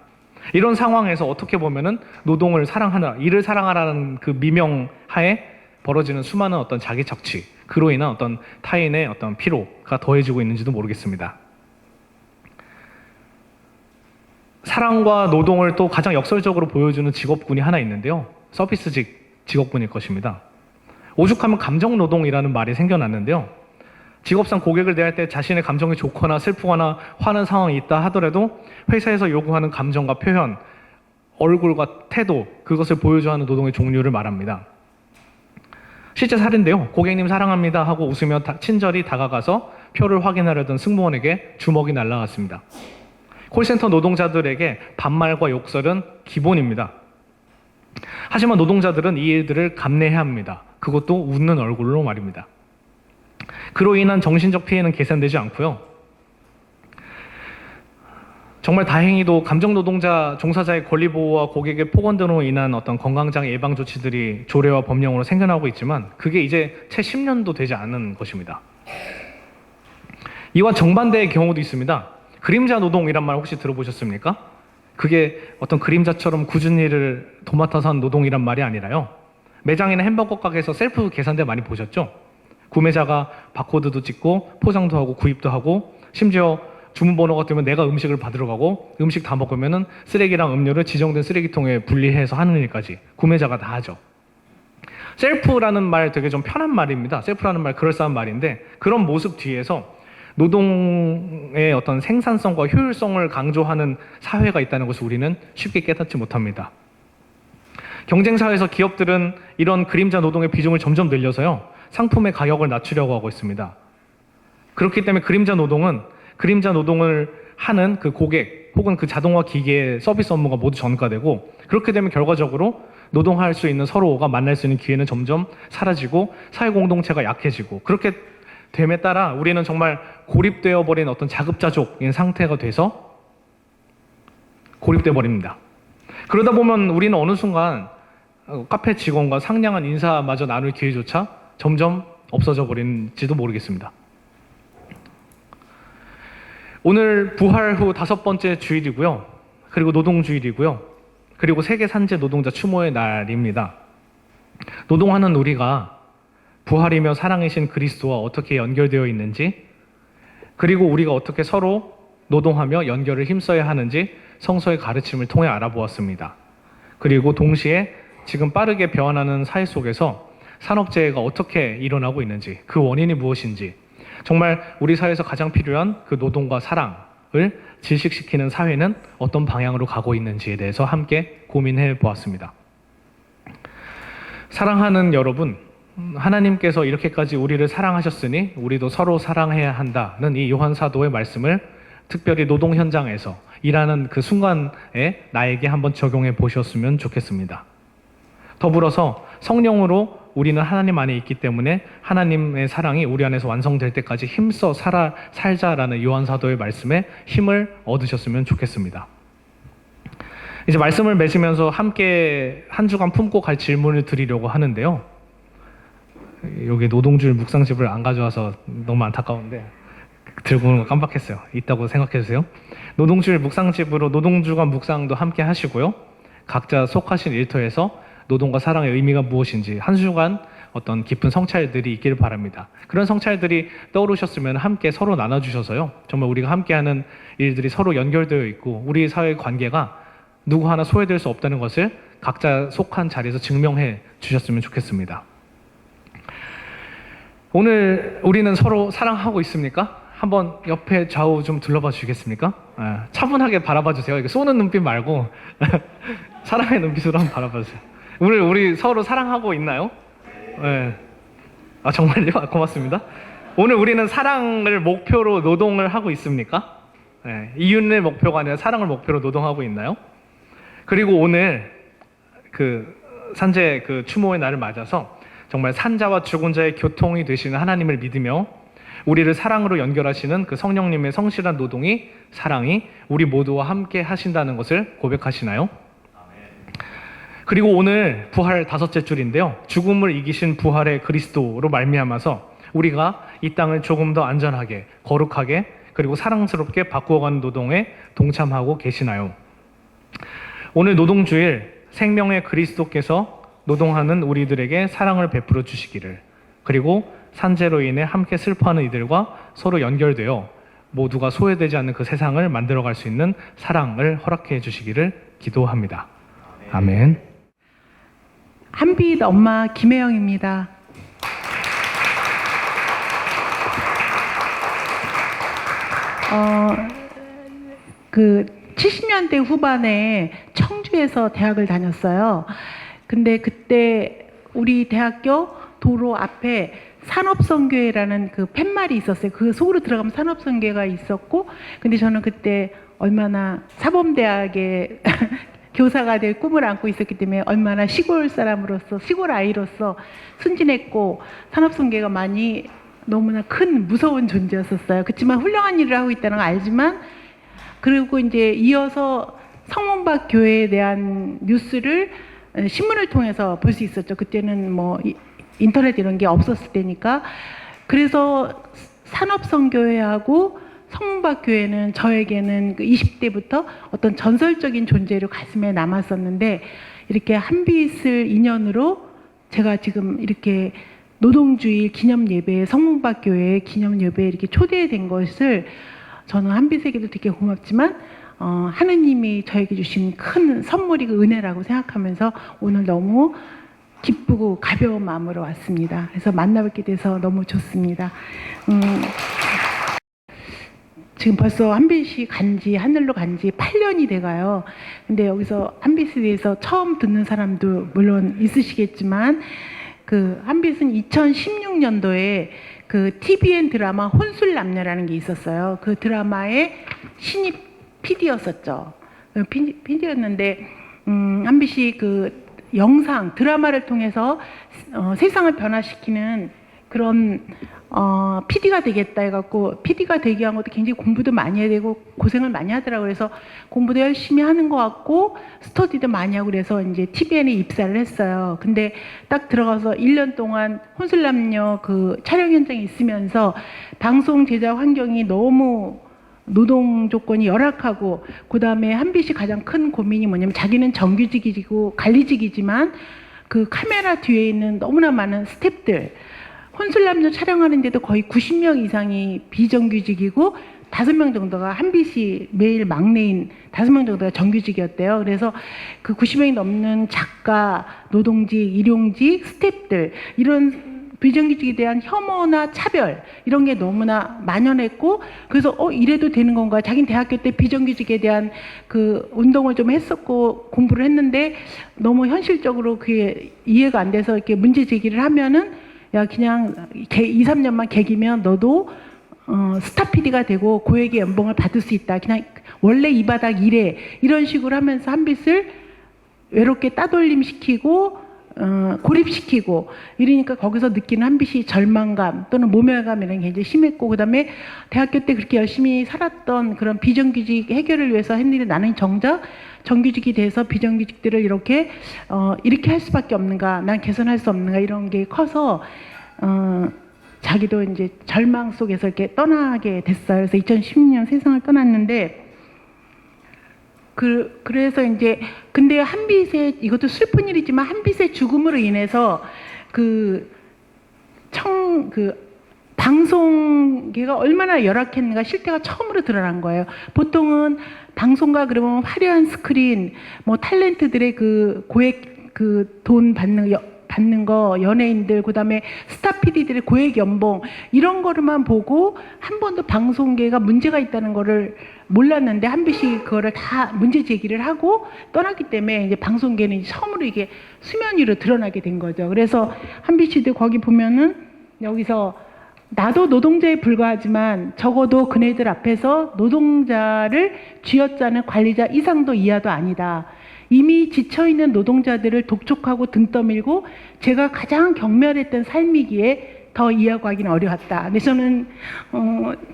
이런 상황에서 어떻게 보면은 노동을 사랑하라, 일을 사랑하라는 미명 하에 벌어지는 수많은 자기 착취, 그로 인한 타인의 피로가 더해지고 있는지도 모르겠습니다. 사랑과 노동을 또 가장 역설적으로 보여주는 직업군이 하나 있는데요. 서비스직 직업군일 것입니다. 오죽하면 감정노동이라는 말이 생겨났는데요. 직업상 고객을 대할 때 자신의 감정이 좋거나 슬프거나 화난 상황이 있다 하더라도 회사에서 요구하는 감정과 표현, 얼굴과 태도, 그것을 보여줘야 하는 노동의 종류를 말합니다. 실제 사례인데요. 고객님 사랑합니다 하고 웃으며 친절히 다가가서 표를 확인하려던 승무원에게 주먹이 날아갔습니다. 콜센터 노동자들에게 반말과 욕설은 기본입니다. 하지만 노동자들은 이 일들을 감내해야 합니다. 그것도 웃는 얼굴로 말입니다. 그로 인한 정신적 피해는 계산되지 않고요. 정말 다행히도 감정노동자 종사자의 권리보호와 고객의 폭언 등으로 인한 건강장애 예방 조치들이 조례와 법령으로 생겨나고 있지만 그게 이제 채 10년도 되지 않은 것입니다. 이와 정반대의 경우도 있습니다. 그림자 노동이란 말 혹시 들어보셨습니까? 그게 그림자처럼 굳은 일을 도맡아서 한 노동이란 말이 아니라요. 매장이나 햄버거 가게에서 셀프 계산대 많이 보셨죠? 구매자가 바코드도 찍고 포장도 하고 구입도 하고 심지어 주문번호가 뜨면 내가 음식을 받으러 가고 음식 다 먹으면은 쓰레기랑 음료를 지정된 쓰레기통에 분리해서 하는 일까지 구매자가 다 하죠. 셀프라는 말 되게 좀 편한 말입니다. 셀프라는 말 그럴싸한 말인데 그런 모습 뒤에서 노동의 생산성과 효율성을 강조하는 사회가 있다는 것을 우리는 쉽게 깨닫지 못합니다. 경쟁사회에서 기업들은 이런 그림자 노동의 비중을 점점 늘려서요. 상품의 가격을 낮추려고 하고 있습니다. 그렇기 때문에 그림자 노동을 하는 고객 혹은 자동화 기계의 서비스 업무가 모두 전가되고 그렇게 되면 결과적으로 노동할 수 있는 서로가 만날 수 있는 기회는 점점 사라지고 사회 공동체가 약해지고 그렇게 됨에 따라 우리는 정말 고립되어 버린 자급자족인 상태가 돼서 고립돼 버립니다. 그러다 보면 우리는 어느 순간 카페 직원과 상냥한 인사마저 나눌 기회조차 점점 없어져 버린지도 모르겠습니다. 오늘 부활 후 5번째 주일이고요. 그리고 노동주일이고요. 그리고 세계 산재 노동자 추모의 날입니다. 노동하는 우리가 부활이며 사랑이신 그리스도와 어떻게 연결되어 있는지, 그리고 우리가 어떻게 서로 노동하며 연결을 힘써야 하는지 성서의 가르침을 통해 알아보았습니다. 그리고 동시에 지금 빠르게 변화하는 사회 속에서 산업재해가 어떻게 일어나고 있는지, 그 원인이 무엇인지, 정말 우리 사회에서 가장 필요한 그 노동과 사랑을 질식시키는 사회는 어떤 방향으로 가고 있는지에 대해서 함께 고민해 보았습니다. 사랑하는 여러분, 하나님께서 이렇게까지 우리를 사랑하셨으니 우리도 서로 사랑해야 한다는 이 요한 사도의 말씀을 특별히 노동 현장에서 일하는 그 순간에 나에게 한번 적용해 보셨으면 좋겠습니다. 더불어서 성령으로 우리는 하나님 안에 있기 때문에 하나님의 사랑이 우리 안에서 완성될 때까지 힘써 살자라는 요한 사도의 말씀에 힘을 얻으셨으면 좋겠습니다. 이제 말씀을 맺으면서 함께 한 주간 품고 갈 질문을 드리려고 하는데요. 여기 노동주일 묵상집을 안 가져와서 너무 안타까운데 들고 오는 거 깜빡했어요. 있다고 생각해 주세요. 노동주일 묵상집으로 노동주간 묵상도 함께 하시고요. 각자 속하신 일터에서 노동과 사랑의 의미가 무엇인지 한 주간 어떤 깊은 성찰들이 있기를 바랍니다. 그런 성찰들이 떠오르셨으면 함께 서로 나눠주셔서요. 정말 우리가 함께하는 일들이 서로 연결되어 있고 우리 사회의 관계가 누구 하나 소외될 수 없다는 것을 각자 속한 자리에서 증명해 주셨으면 좋겠습니다. 오늘 우리는 서로 사랑하고 있습니까? 한번 옆에 좌우 좀 둘러봐 주시겠습니까? 차분하게 바라봐 주세요. 이거 쏘는 눈빛 말고 사랑의 눈빛으로 한번 바라봐 주세요. 우리 서로 사랑하고 있나요? 네. 아, 정말요? 고맙습니다. 오늘 우리는 사랑을 목표로 노동을 하고 있습니까? 네. 이윤의 목표가 아니라 사랑을 목표로 노동하고 있나요? 그리고 오늘 그 산재 그 추모의 날을 맞아서 정말 산자와 죽은 자의 교통이 되시는 하나님을 믿으며 우리를 사랑으로 연결하시는 그 성령님의 성실한 노동이, 사랑이 우리 모두와 함께 하신다는 것을 고백하시나요? 그리고 오늘 부활 5째 줄인데요. 죽음을 이기신 부활의 그리스도로 말미암아서 우리가 이 땅을 조금 더 안전하게, 거룩하게, 그리고 사랑스럽게 바꾸어가는 노동에 동참하고 계시나요? 오늘 노동주일 생명의 그리스도께서 노동하는 우리들에게 사랑을 베풀어 주시기를, 그리고 산재로 인해 함께 슬퍼하는 이들과 서로 연결되어 모두가 소외되지 않는 그 세상을 만들어갈 수 있는 사랑을 허락해 주시기를 기도합니다. 아멘. 한빛 엄마 김혜영입니다. 그 70년대 후반에 청주에서 대학을 다녔어요. 근데 그때 우리 대학교 도로 앞에 산업선교회라는 그 팻말이 있었어요. 그 속으로 들어가면 산업선교회가 있었고, 근데 저는 그때 얼마나 사범대학에 교사가 될 꿈을 안고 있었기 때문에 얼마나 시골 사람으로서, 시골 아이로서 순진했고 산업선교회가 많이 너무나 큰 무서운 존재였었어요. 그렇지만 훌륭한 일을 하고 있다는 걸 알지만, 그리고 이제 이어서 성문박 교회에 대한 뉴스를 신문을 통해서 볼 수 있었죠. 그때는 뭐 인터넷 이런 게 없었을 때니까. 그래서 산업선교회하고 성문박교회는 저에게는 그 20대부터 어떤 전설적인 존재로 가슴에 남았었는데, 이렇게 한빛을 인연으로 제가 지금 이렇게 노동주일 기념예배에, 성문박교회 기념예배에 이렇게 초대된 것을 저는 한빛에게도 되게 고맙지만 하느님이 저에게 주신 큰 선물이 그 은혜라고 생각하면서 오늘 너무 기쁘고 가벼운 마음으로 왔습니다. 그래서 만나뵙게 돼서 너무 좋습니다. 지금 벌써 한빛이 간지, 하늘로 간지 8년이 돼가요. 근데 여기서 한빛에 대해서 처음 듣는 사람도 물론 있으시겠지만, 그 한빛은 2016년도에 그 TVN 드라마 혼술남녀라는 게 있었어요. 그 드라마의 신입 PD였었죠. PD였는데, 한빛이 그 영상, 드라마를 통해서 세상을 변화시키는 그런 PD가 되겠다 해갖고 PD가 되기 위한 것도 굉장히 공부도 많이 해야 되고 고생을 많이 하더라고요. 그래서 공부도 열심히 하는 것 같고 스터디도 많이 하고 그래서 이제 TVN에 입사를 했어요. 근데 딱 들어가서 1년 동안 혼술남녀 그 촬영 현장에 있으면서 방송 제작 환경이 너무 노동 조건이 열악하고 그다음에 한빛이 가장 큰 고민이 뭐냐면 자기는 정규직이고 관리직이지만 그 카메라 뒤에 있는 너무나 많은 스태프들 혼술남녀 촬영하는데도 거의 90명 이상이 비정규직이고 5명 정도가 한빛이 매일 막내인 5명 정도가 정규직이었대요. 그래서 그 90명이 넘는 작가, 노동직, 일용직, 스태프들 이런 비정규직에 대한 혐오나 차별 이런 게 너무나 만연했고 그래서 이래도 되는 건가 자기는 대학교 때 비정규직에 대한 그 운동을 좀 했었고 공부를 했는데 너무 현실적으로 그게 이해가 안 돼서 이렇게 문제 제기를 하면은 야 그냥 2, 3년만 개기면 너도 스타 PD가 되고 고액의 연봉을 받을 수 있다. 그냥 원래 이 바닥 이래 이런 식으로 하면서 한빛을 외롭게 따돌림시키고 고립시키고 이러니까 거기서 느끼는 한빛이 절망감 또는 모멸감 이런 게 굉장히 심했고 그다음에 대학교 때 그렇게 열심히 살았던 그런 비정규직 해결을 위해서 했는데 나는 정작 정규직이 돼서 비정규직들을 이렇게 할 수밖에 없는가 난 개선할 수 없는가 이런 게 커서 자기도 이제 절망 속에서 이렇게 떠나게 됐어요. 그래서 2016년 세상을 떠났는데 그래서 이제 근데 한빛의 이것도 슬픈 일이지만 한빛의 죽음으로 인해서 방송계가 얼마나 열악했는가 실태가 처음으로 드러난 거예요. 보통은 방송가 그러면 화려한 스크린, 뭐 탤런트들의 그 고액 그 돈 받는 거 연예인들 그다음에 스타 PD들의 고액 연봉 이런 거로만 보고 한 번도 방송계가 문제가 있다는 거를 몰랐는데 한빛이 그거를 다 문제 제기를 하고 떠났기 때문에 이제 방송계는 이제 처음으로 이게 수면 위로 드러나게 된 거죠. 그래서 한빛이도 거기 보면은 여기서 나도 노동자에 불과하지만 적어도 그네들 앞에서 노동자를 쥐어짜는 관리자 이상도 이하도 아니다. 이미 지쳐있는 노동자들을 독촉하고 등 떠밀고 제가 가장 경멸했던 삶이기에 더 이해하기는 어려웠다. 근데 저는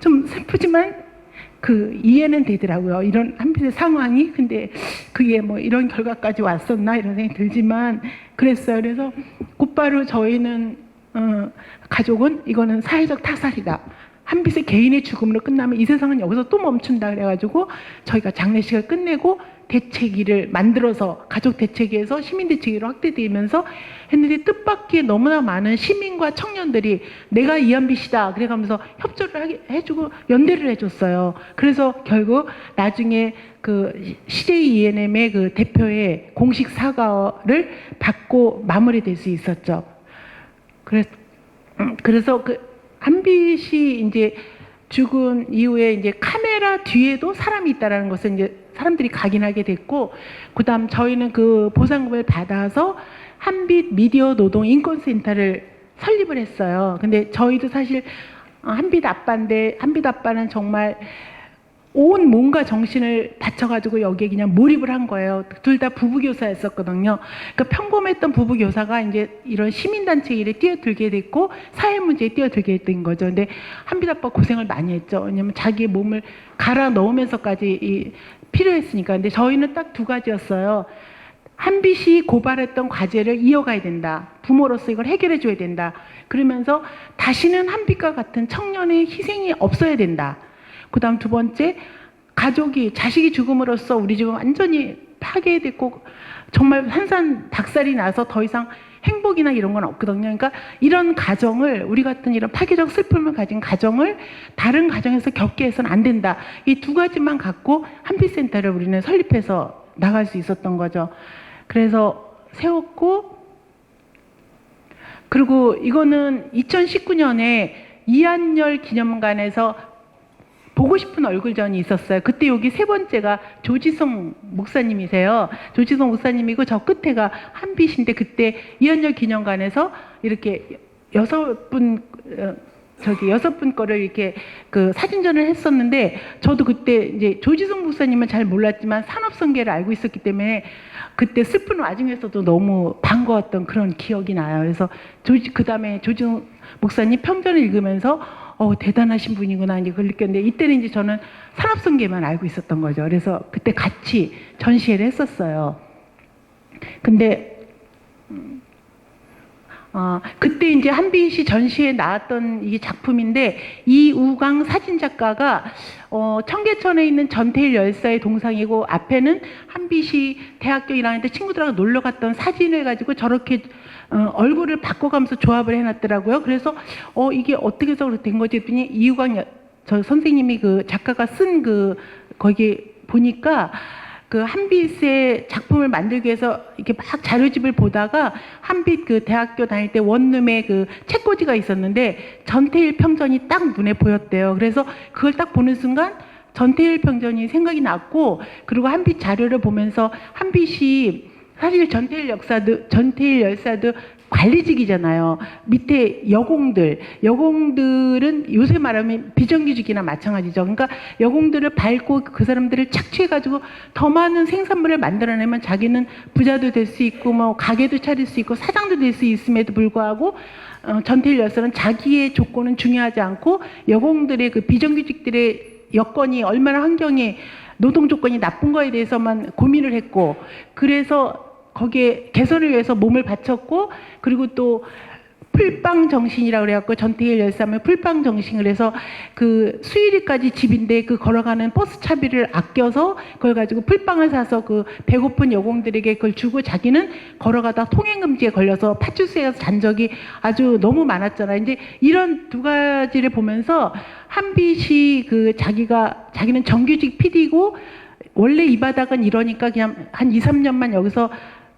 좀 슬프지만 이해는 되더라고요. 이런 한빛의 상황이. 근데 그게 뭐 이런 결과까지 왔었나 이런 생각이 들지만 그랬어요. 그래서 곧바로 저희는 가족은 이거는 사회적 타살이다. 한빛의 개인의 죽음으로 끝나면 이 세상은 여기서 또 멈춘다 그래가지고 저희가 장례식을 끝내고 대책위를 만들어서 가족 대책위에서 시민 대책위로 확대되면서 했는데 뜻밖의 너무나 많은 시민과 청년들이 내가 이한빛이다 그래가면서 협조를 해주고 연대를 해줬어요. 그래서 결국 나중에 그 CJ ENM의 그 대표의 공식 사과를 받고 마무리될 수 있었죠. 그래서 그 한빛이 이제 죽은 이후에 이제 카메라 뒤에도 사람이 있다라는 것을 이제 사람들이 각인하게 됐고, 그다음 저희는 그 보상금을 받아서 한빛 미디어 노동 인권센터를 설립을 했어요. 근데 저희도 사실 한빛 아빠인데 한빛 아빠는 정말 온 몸과 정신을 바쳐가지고 여기에 그냥 몰입을 한 거예요. 둘 다 부부교사였었거든요. 그러니까 평범했던 부부교사가 이제 이런 시민단체 일에 뛰어들게 됐고 사회 문제에 뛰어들게 된 거죠. 근데 한빛 아빠 고생을 많이 했죠. 왜냐면 자기의 몸을 갈아 넣으면서까지 필요했으니까. 근데 저희는 딱 두 가지였어요. 한빛이 고발했던 과제를 이어가야 된다. 부모로서 이걸 해결해 줘야 된다. 그러면서 다시는 한빛과 같은 청년의 희생이 없어야 된다. 그 다음 두 번째, 자식이 죽음으로써 우리 집은 완전히 파괴됐고 정말 산산박살이 나서 더 이상 행복이나 이런 건 없거든요. 그러니까 이런 가정을, 우리 같은 이런 파괴적 슬픔을 가진 가정을 다른 가정에서 겪게 해서는 안 된다. 이 두 가지만 갖고 한빛센터를 우리는 설립해서 나갈 수 있었던 거죠. 그래서 세웠고, 그리고 이거는 2019년에 이한열 기념관에서 보고 싶은 얼굴전이 있었어요. 그때 여기 세 번째가 조지성 목사님이세요. 조지성 목사님이고 저 끝에가 한빛인데 그때 이한열 기념관에서 이렇게 6분 거를 이렇게 그 사진전을 했었는데 저도 그때 이제 조지성 목사님은 잘 몰랐지만 산업선계를 알고 있었기 때문에 그때 슬픈 와중에서도 너무 반가웠던 그런 기억이 나요. 그래서 그 다음에 조지성 목사님 편견을 읽으면서 대단하신 분이구나 이제 그걸 느꼈는데 이때는 이제 저는 산업선계만 알고 있었던 거죠. 그래서 그때 같이 전시회를 했었어요. 근데 그때 이제 한빛이 전시회에 나왔던 이 작품인데 이우강 사진작가가 청계천에 있는 전태일 열사의 동상이고 앞에는 한빛이 대학교 1학년 때 친구들하고 놀러 갔던 사진을 가지고 저렇게 얼굴을 바꿔가면서 조합을 해놨더라고요. 그래서 이게 어떻게 해서 그렇게 된 거지 했더니 이우강 저 선생님이 그 작가가 쓴 거기 보니까 그 한빛의 작품을 만들기 위해서 이렇게 막 자료집을 보다가 한빛 그 대학교 다닐 때 원룸에 그 책꽂이가 있었는데 전태일 평전이 딱 눈에 보였대요. 그래서 그걸 딱 보는 순간 전태일 평전이 생각이 났고, 그리고 한빛 자료를 보면서 한빛이 사실 전태일 열사도 관리직이잖아요. 밑에 여공들은 요새 말하면 비정규직이나 마찬가지죠. 그러니까 여공들을 밟고 그 사람들을 착취해가지고 더 많은 생산물을 만들어내면 자기는 부자도 될 수 있고 뭐 가게도 차릴 수 있고 사장도 될 수 있음에도 불구하고 전태일 열사는 자기의 조건은 중요하지 않고 여공들의 그 비정규직들의 여건이 얼마나 환경이 노동 조건이 나쁜 거에 대해서만 고민을 했고, 그래서 거기에 개선을 위해서 몸을 바쳤고, 그리고 또 풀빵 정신이라고 그래갖고 전태일 열사면 풀빵 정신을 해서 그 수유리까지 집인데 그 걸어가는 버스 차비를 아껴서 그걸 가지고 풀빵을 사서 그 배고픈 여공들에게 그걸 주고 자기는 걸어가다 통행금지에 걸려서 파출소에서 잔 적이 아주 너무 많았잖아요. 이제 이런 두 가지를 보면서 한빛이 자기는 정규직 PD고 원래 이 바닥은 이러니까 그냥 한 2, 3년만 여기서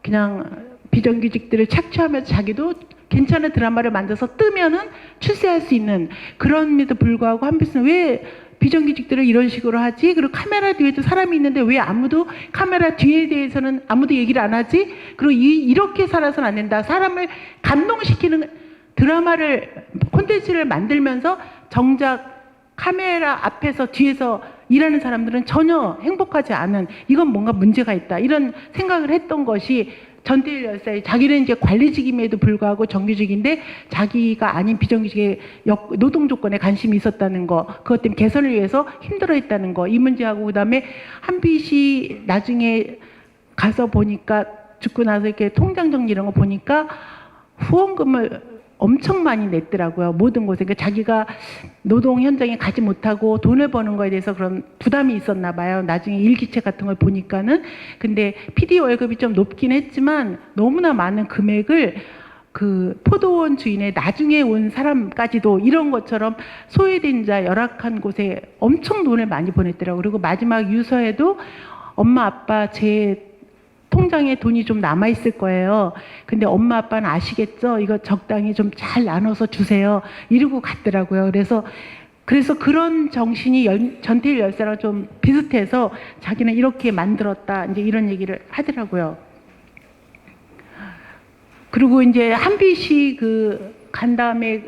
그냥 비정규직들을 착취하면서 자기도 괜찮은 드라마를 만들어서 뜨면은 출세할 수 있는 그런데도 불구하고 한빛은 왜 비정규직들을 이런 식으로 하지? 그리고 카메라 뒤에도 사람이 있는데 왜 아무도 카메라 뒤에 대해서는 아무도 얘기를 안 하지? 그리고 이렇게 살아서는 안 된다. 사람을 감동시키는 콘텐츠를 만들면서 정작 카메라 앞에서 뒤에서 일하는 사람들은 전혀 행복하지 않은, 이건 뭔가 문제가 있다, 이런 생각을 했던 것이 전태일 열사의, 자기는 이제 관리직임에도 불구하고 정규직인데 자기가 아닌 비정규직의 노동 조건에 관심이 있었다는 거, 그것 때문에 개선을 위해서 힘들어했다는 거, 이 문제하고, 그다음에 한빛이 나중에 가서 보니까 죽고 나서 이렇게 통장 정리 이런 거 보니까 후원금을 엄청 많이 냈더라고요. 모든 곳에. 그러니까 자기가 노동 현장에 가지 못하고 돈을 버는 거에 대해서 그런 부담이 있었나 봐요. 나중에 일기책 같은 걸 보니까는. 근데 PD 월급이 좀 높긴 했지만 너무나 많은 금액을 그 포도원 주인의 나중에 온 사람까지도 이런 것처럼 소외된 자 열악한 곳에 엄청 돈을 많이 보냈더라고요. 그리고 마지막 유서에도 엄마 아빠 제 통장에 돈이 좀 남아있을 거예요. 근데 엄마 아빠는 아시겠죠? 이거 적당히 좀 잘 나눠서 주세요. 이러고 갔더라고요. 그래서 그런 정신이 전태일 열사랑 좀 비슷해서 자기는 이렇게 만들었다, 이제 이런 얘기를 하더라고요. 그리고 이제 한빛이 간 다음에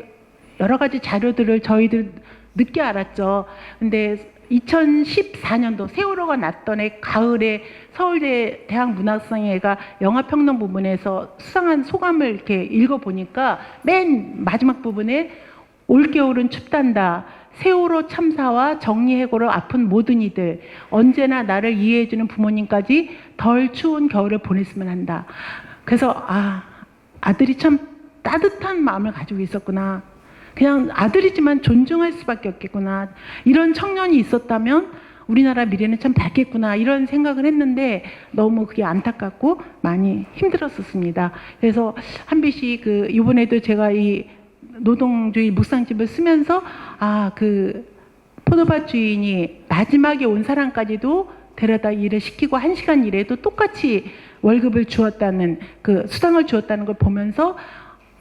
여러 가지 자료들을 저희들 늦게 알았죠. 근데 2014년도 세월호가 났던 해 가을에 서울대 대학문학상회가 영화평론 부분에서 수상한 소감을 이렇게 읽어보니까 맨 마지막 부분에 올겨울은 춥단다. 세월호 참사와 정리해고로 아픈 모든 이들, 언제나 나를 이해해주는 부모님까지 덜 추운 겨울을 보냈으면 한다. 그래서 아들이 참 따뜻한 마음을 가지고 있었구나. 그냥 아들이지만 존중할 수밖에 없겠구나. 이런 청년이 있었다면 우리나라 미래는 참 밝겠구나. 이런 생각을 했는데 너무 그게 안타깝고 많이 힘들었었습니다. 그래서 한빛이 이번에도 제가 이 노동주의 묵상집을 쓰면서 포도밭 주인이 마지막에 온 사람까지도 데려다 일을 시키고 1시간 일해도 똑같이 월급을 주었다는, 수당을 주었다는 걸 보면서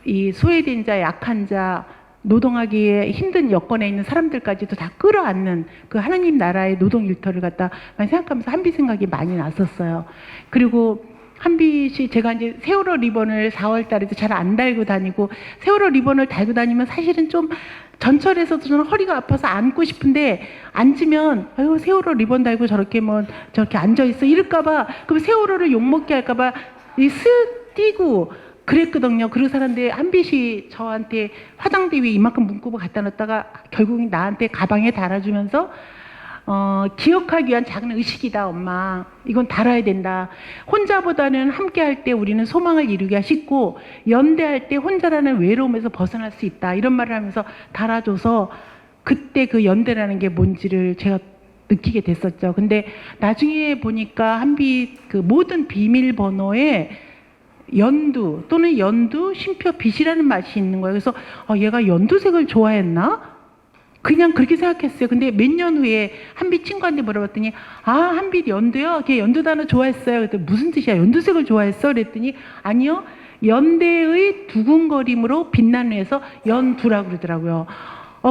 이 소외된 자, 약한 자, 노동하기에 힘든 여건에 있는 사람들까지도 다 끌어안는 그 하나님 나라의 노동 일터를 갖다 많이 생각하면서 한빛 생각이 많이 났었어요. 그리고 한빛이, 제가 이제 세월호 리본을 4월 달에도 잘 안 달고 다니고, 세월호 리본을 달고 다니면 사실은 좀 전철에서도 저는 허리가 아파서 앉고 싶은데, 앉으면 아유 세월호 리본 달고 저렇게 앉아 있어 이럴까봐, 그럼 세월호를 욕먹게 할까봐 쓱 뛰고 그랬거든요. 그런 사람들 한빛이 저한테 화장대 위에 이만큼 문구보 갖다 놨다가 결국엔 나한테 가방에 달아주면서 기억하기 위한 작은 의식이다, 엄마. 이건 달아야 된다. 혼자보다는 함께 할 때 우리는 소망을 이루기가 쉽고, 연대할 때 혼자라는 외로움에서 벗어날 수 있다. 이런 말을 하면서 달아줘서 그때 그 연대라는 게 뭔지를 제가 느끼게 됐었죠. 근데 나중에 보니까 한빛 그 모든 비밀번호에 연두 또는 연두, 쉼표, 빛이라는 맛이 있는 거예요. 그래서 얘가 연두색을 좋아했나? 그냥 그렇게 생각했어요. 근데 몇 년 후에 한빛 친구한테 물어봤더니 한빛 연두요? 걔 연두 단어 좋아했어요. 그랬더니 무슨 뜻이야? 연두색을 좋아했어? 그랬더니 아니요. 연대의 두근거림으로 빛나는 해서 연두라고 그러더라고요.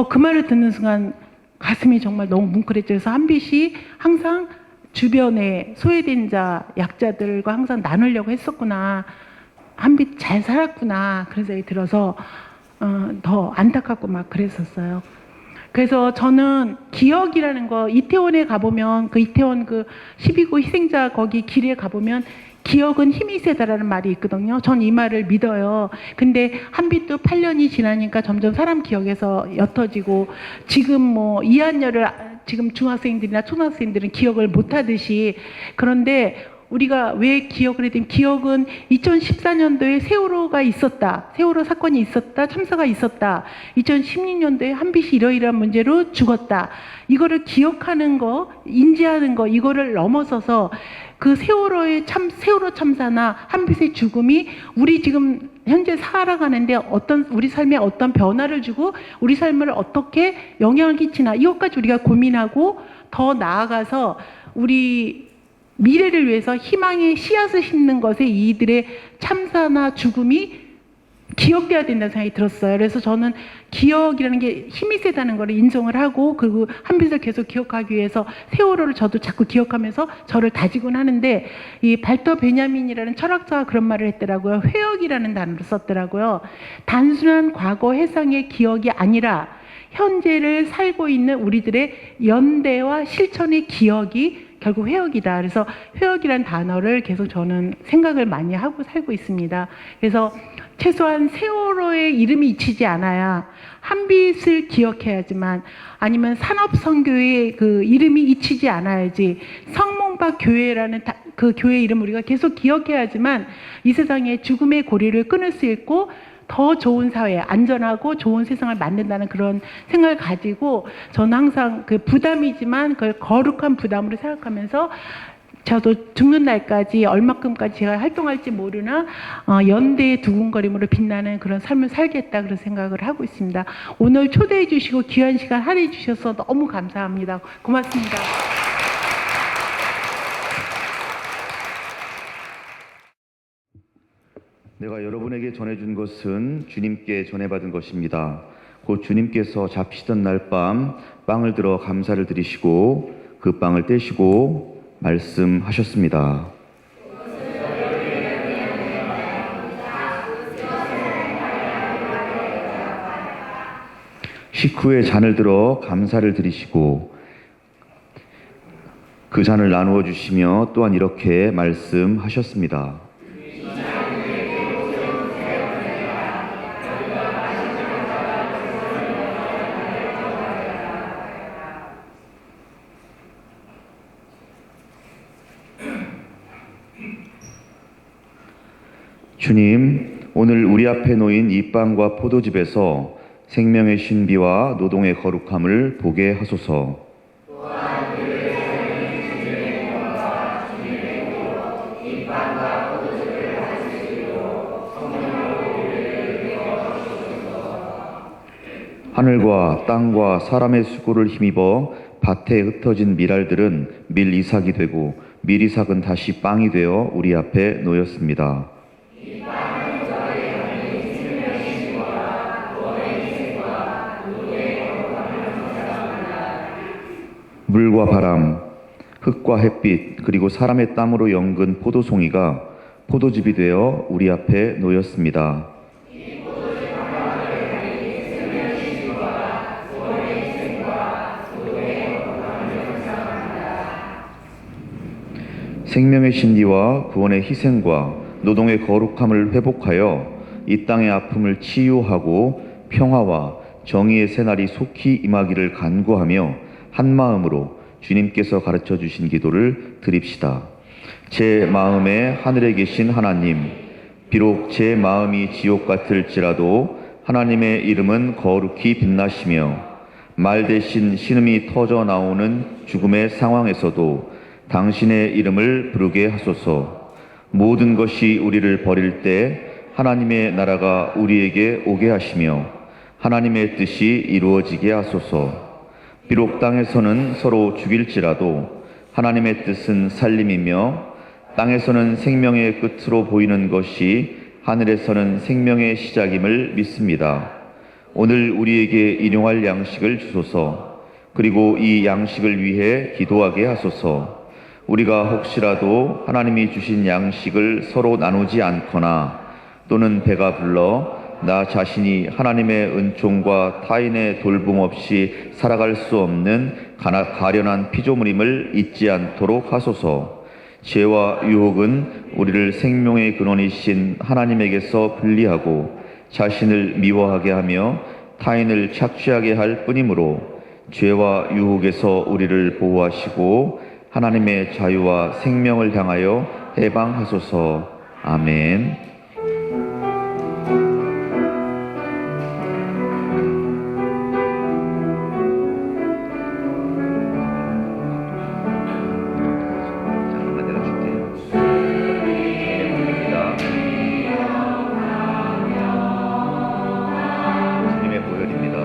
그 말을 듣는 순간 가슴이 정말 너무 뭉클했죠. 그래서 한빛이 항상 주변에 소외된 자, 약자들과 항상 나누려고 했었구나. 한빛 잘 살았구나. 그런 생각이 들어서 더 안타깝고 막 그랬었어요. 그래서 저는 기억이라는 거, 이태원에 가보면 그 이태원 그 12구 희생자 거기 길에 가보면 기억은 힘이 세다라는 말이 있거든요. 전 이 말을 믿어요. 근데 한빛도 8년이 지나니까 점점 사람 기억에서 옅어지고, 지금 뭐 이한열을 지금 중학생들이나 초등학생들은 기억을 못하듯이, 그런데 우리가 왜 기억을 했더니 기억은 2014년도에 세월호가 있었다. 세월호 사건이 있었다. 참사가 있었다. 2016년도에 한빛이 이러이러한 문제로 죽었다. 이거를 기억하는 거, 인지하는 거, 이거를 넘어서서 그 세월호 참사나 한빛의 죽음이 우리 지금 현재 살아가는데 우리 삶에 어떤 변화를 주고 우리 삶을 어떻게 영향을 끼치나, 이것까지 우리가 고민하고 더 나아가서 우리 미래를 위해서 희망의 씨앗을 심는 것에 이들의 참사나 죽음이 기억돼야 된다는 생각이 들었어요. 그래서 저는 기억이라는 게 힘이 세다는 걸 인정을 하고, 그리고 한빛을 계속 기억하기 위해서 세월호를 저도 자꾸 기억하면서 저를 다지곤 하는데, 이 발터 베냐민이라는 철학자가 그런 말을 했더라고요. 회역이라는 단어를 썼더라고요. 단순한 과거 해상의 기억이 아니라 현재를 살고 있는 우리들의 연대와 실천의 기억이 결국 회역이다. 그래서 회역이라는 단어를 계속 저는 생각을 많이 하고 살고 있습니다. 그래서 최소한 세월호의 이름이 잊히지 않아야 한빛을 기억해야지만, 아니면 산업선교의 그 이름이 잊히지 않아야지 성몽박 교회라는 그 교회 이름 우리가 계속 기억해야지만 이 세상에 죽음의 고리를 끊을 수 있고 더 좋은 사회, 안전하고 좋은 세상을 만든다는 그런 생각을 가지고, 저는 항상 그 부담이지만 그걸 거룩한 부담으로 생각하면서 저도 죽는 날까지 얼마큼까지 제가 활동할지 모르나 연대의 두근거림으로 빛나는 그런 삶을 살겠다, 그런 생각을 하고 있습니다. 오늘 초대해 주시고 귀한 시간 할애해 주셔서 너무 감사합니다. 고맙습니다. 내가 여러분에게 전해준 것은 주님께 전해받은 것입니다. 곧 주님께서 잡히시던 날 밤 빵을 들어 감사를 드리시고 그 빵을 떼시고 말씀하셨습니다. 식후에 잔을 들어 감사를 드리시고 그 잔을 나누어 주시며 또한 이렇게 말씀하셨습니다. 주님, 오늘 우리 앞에 놓인 이 빵과 포도즙에서 생명의 신비와 노동의 거룩함을 보게 하소서. 하늘과 땅과 사람의 수고를 힘입어 밭에 흩어진 밀알들은 밀이삭이 되고 밀이삭은 다시 빵이 되어 우리 앞에 놓였습니다. 물과 바람, 흙과 햇빛, 그리고 사람의 땀으로 연근 포도송이가 포도즙이 되어 우리 앞에 놓였습니다. 생명의 신리와 구원의 희생과 노동의 거룩함을 회복하여 이 땅의 아픔을 치유하고 평화와 정의의 새날이 속히 임하기를 간구하며 한마음으로 주님께서 가르쳐 주신 기도를 드립시다. 제 마음에 하늘에 계신 하나님, 비록 제 마음이 지옥 같을지라도 하나님의 이름은 거룩히 빛나시며 말 대신 신음이 터져 나오는 죽음의 상황에서도 당신의 이름을 부르게 하소서. 모든 것이 우리를 버릴 때 하나님의 나라가 우리에게 오게 하시며 하나님의 뜻이 이루어지게 하소서. 비록 땅에서는 서로 죽일지라도 하나님의 뜻은 살림이며 땅에서는 생명의 끝으로 보이는 것이 하늘에서는 생명의 시작임을 믿습니다. 오늘 우리에게 일용할 양식을 주소서. 그리고 이 양식을 위해 기도하게 하소서. 우리가 혹시라도 하나님이 주신 양식을 서로 나누지 않거나 또는 배가 불러 나 자신이 하나님의 은총과 타인의 돌봄 없이 살아갈 수 없는 가련한 피조물임을 잊지 않도록 하소서. 죄와 유혹은 우리를 생명의 근원이신 하나님에게서 분리하고 자신을 미워하게 하며 타인을 착취하게 할 뿐이므로 죄와 유혹에서 우리를 보호하시고 하나님의 자유와 생명을 향하여 해방하소서. 아멘. 잠깐만 내려줄게요. 주님의 보혈입니다.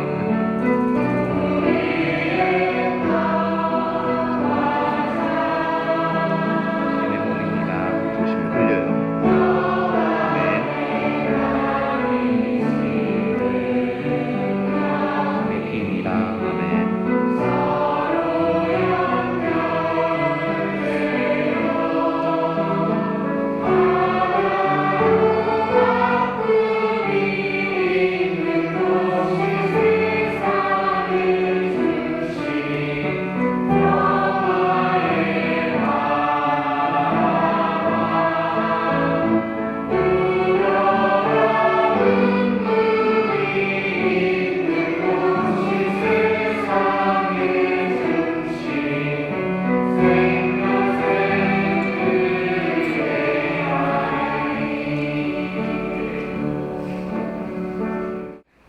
주님의 몸입니다. 조심히 흘려요. 아멘. 주님의 피입니다. 아멘.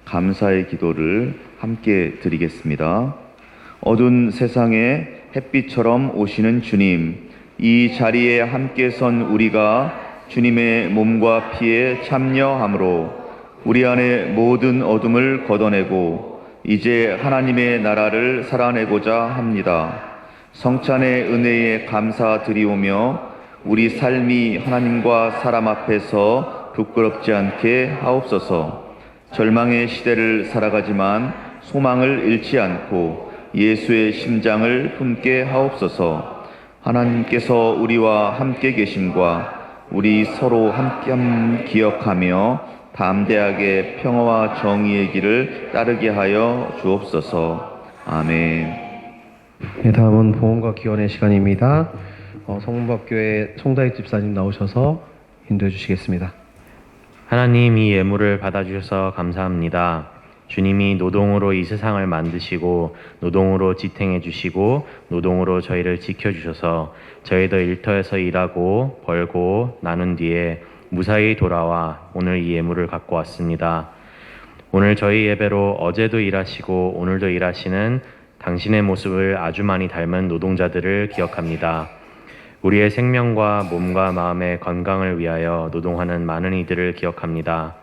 감사의 기도를 함께 드리겠습니다. 어두운 세상에 햇빛처럼 오시는 주님, 이 자리에 함께 선 우리가 주님의 몸과 피에 참여함으로 우리 안의 모든 어둠을 걷어내고 이제 하나님의 나라를 살아내고자 합니다. 성찬의 은혜에 감사드리오며 우리 삶이 하나님과 사람 앞에서 부끄럽지 않게 하옵소서. 절망의 시대를 살아가지만 소망을 잃지 않고 예수의 심장을 품게 하옵소서. 하나님께서 우리와 함께 계심과 우리 서로 함께 기억하며 담대하게 평화와 정의의 길을 따르게 하여 주옵소서. 아멘. 네, 다음은 보험과 기원의 시간입니다. 성문법교회 송다익 집사님 나오셔서 인도해 주시겠습니다. 하나님, 이 예물을 받아주셔서 감사합니다. 주님이 노동으로 이 세상을 만드시고 노동으로 지탱해 주시고 노동으로 저희를 지켜주셔서 저희도 일터에서 일하고 벌고 나눈 뒤에 무사히 돌아와 오늘 이 예물을 갖고 왔습니다. 오늘 저희 예배로 어제도 일하시고 오늘도 일하시는 당신의 모습을 아주 많이 닮은 노동자들을 기억합니다. 우리의 생명과 몸과 마음의 건강을 위하여 노동하는 많은 이들을 기억합니다.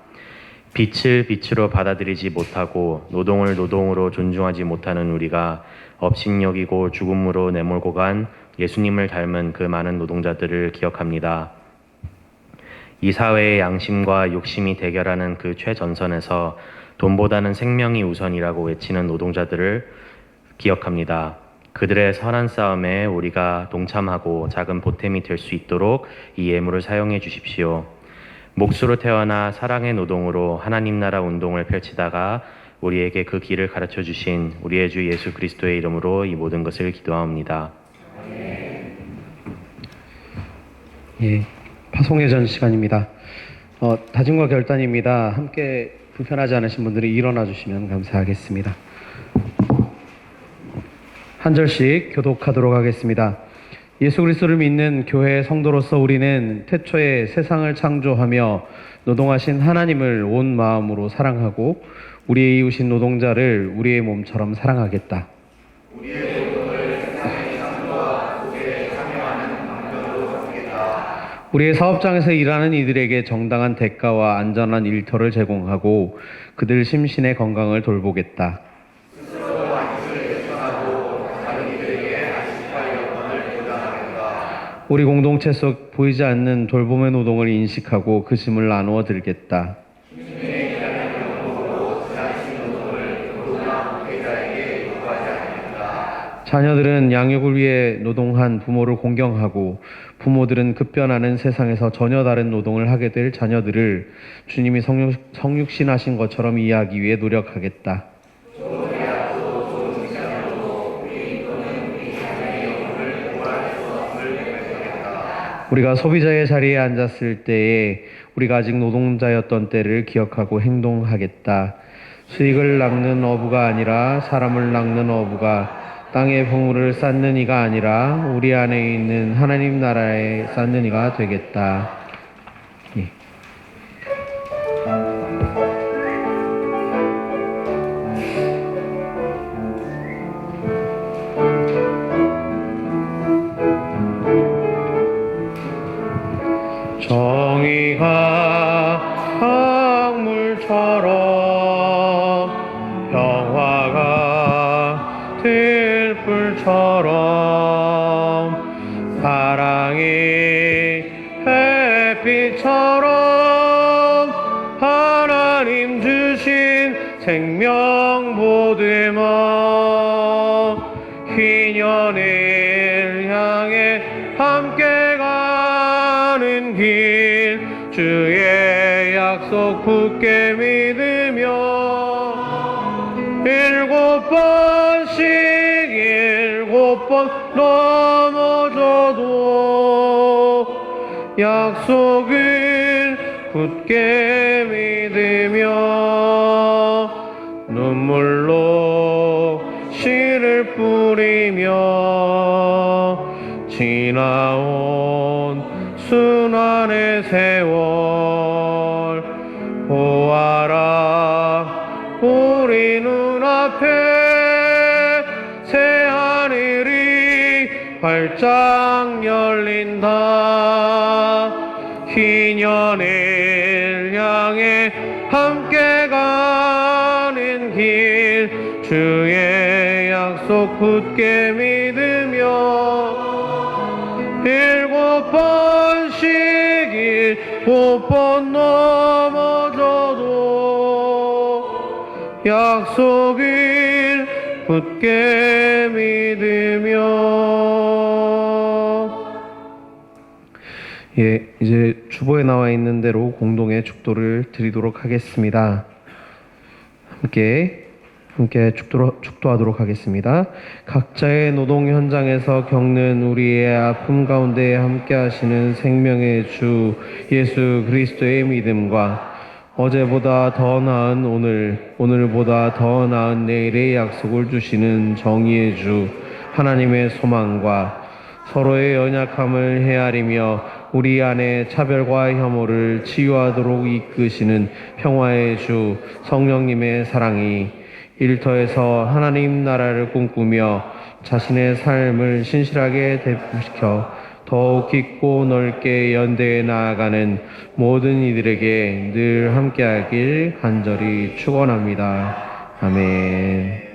빛을 빛으로 받아들이지 못하고 노동을 노동으로 존중하지 못하는 우리가 업신여기고 죽음으로 내몰고 간 예수님을 닮은 그 많은 노동자들을 기억합니다. 이 사회의 양심과 욕심이 대결하는 그 최전선에서 돈보다는 생명이 우선이라고 외치는 노동자들을 기억합니다. 그들의 선한 싸움에 우리가 동참하고 작은 보탬이 될 수 있도록 이 예물을 사용해 주십시오. 몫으로 태어나 사랑의 노동으로 하나님 나라 운동을 펼치다가 우리에게 그 길을 가르쳐 주신 우리의 주 예수 그리스도의 이름으로 이 모든 것을 기도합니다. 예, 파송회전 시간입니다. 다짐과 결단입니다. 함께 불편하지 않으신 분들이 일어나 주시면 감사하겠습니다. 한 절씩 교독하도록 하겠습니다. 예수 그리스도를 믿는 교회 성도로서 우리는 태초에 세상을 창조하며 노동하신 하나님을 온 마음으로 사랑하고 우리의 이웃인 노동자를 우리의 몸처럼 사랑하겠다. 우리의 사업장에서 일하는 이들에게 정당한 대가와 안전한 일터를 제공하고 그들 심신의 건강을 돌보겠다. 우리 공동체 속 보이지 않는 돌봄의 노동을 인식하고 그 짐을 나누어 들겠다. 자녀들은 양육을 위해 노동한 부모를 공경하고 부모들은 급변하는 세상에서 전혀 다른 노동을 하게 될 자녀들을 주님이 성육신하신 것처럼 이해하기 위해 노력하겠다. 우리가 소비자의 자리에 앉았을 때에 우리가 아직 노동자였던 때를 기억하고 행동하겠다. 수익을 낚는 어부가 아니라 사람을 낚는 어부가 땅의 보물을 쌓는 이가 아니라 우리 안에 있는 하나님 나라에 쌓는 이가 되겠다. 예. 정의가 강물처럼 평화가 들불처럼 사랑이 햇빛처럼 하나님 주신 생명 보듬어 희년을 향해 함께 가는 길 주의 약속 굳게 믿으며 7번 넘어져도 약속을 굳게 믿으며 눈물로 씨를 뿌리며 지나온 순환의 세월 보아라 우리 눈앞에 활짝 열린다. 희년을 향해 함께 가는 길 주의 약속 굳게 믿으며 7번씩 7번 넘어져도 약속을 굳게 믿으며 예, 이제 주보에 나와 있는 대로 공동의 축도를 드리도록 하겠습니다. 함께 축도하도록 하겠습니다. 각자의 노동 현장에서 겪는 우리의 아픔 가운데 함께 하시는 생명의 주 예수 그리스도의 믿음과 어제보다 더 나은 오늘, 오늘보다 더 나은 내일의 약속을 주시는 정의의 주 하나님의 소망과 서로의 연약함을 헤아리며 우리 안에 차별과 혐오를 치유하도록 이끄시는 평화의 주 성령님의 사랑이 일터에서 하나님 나라를 꿈꾸며 자신의 삶을 신실하게 대표시켜 더욱 깊고 넓게 연대해 나아가는 모든 이들에게 늘 함께하길 간절히 축원합니다. 아멘.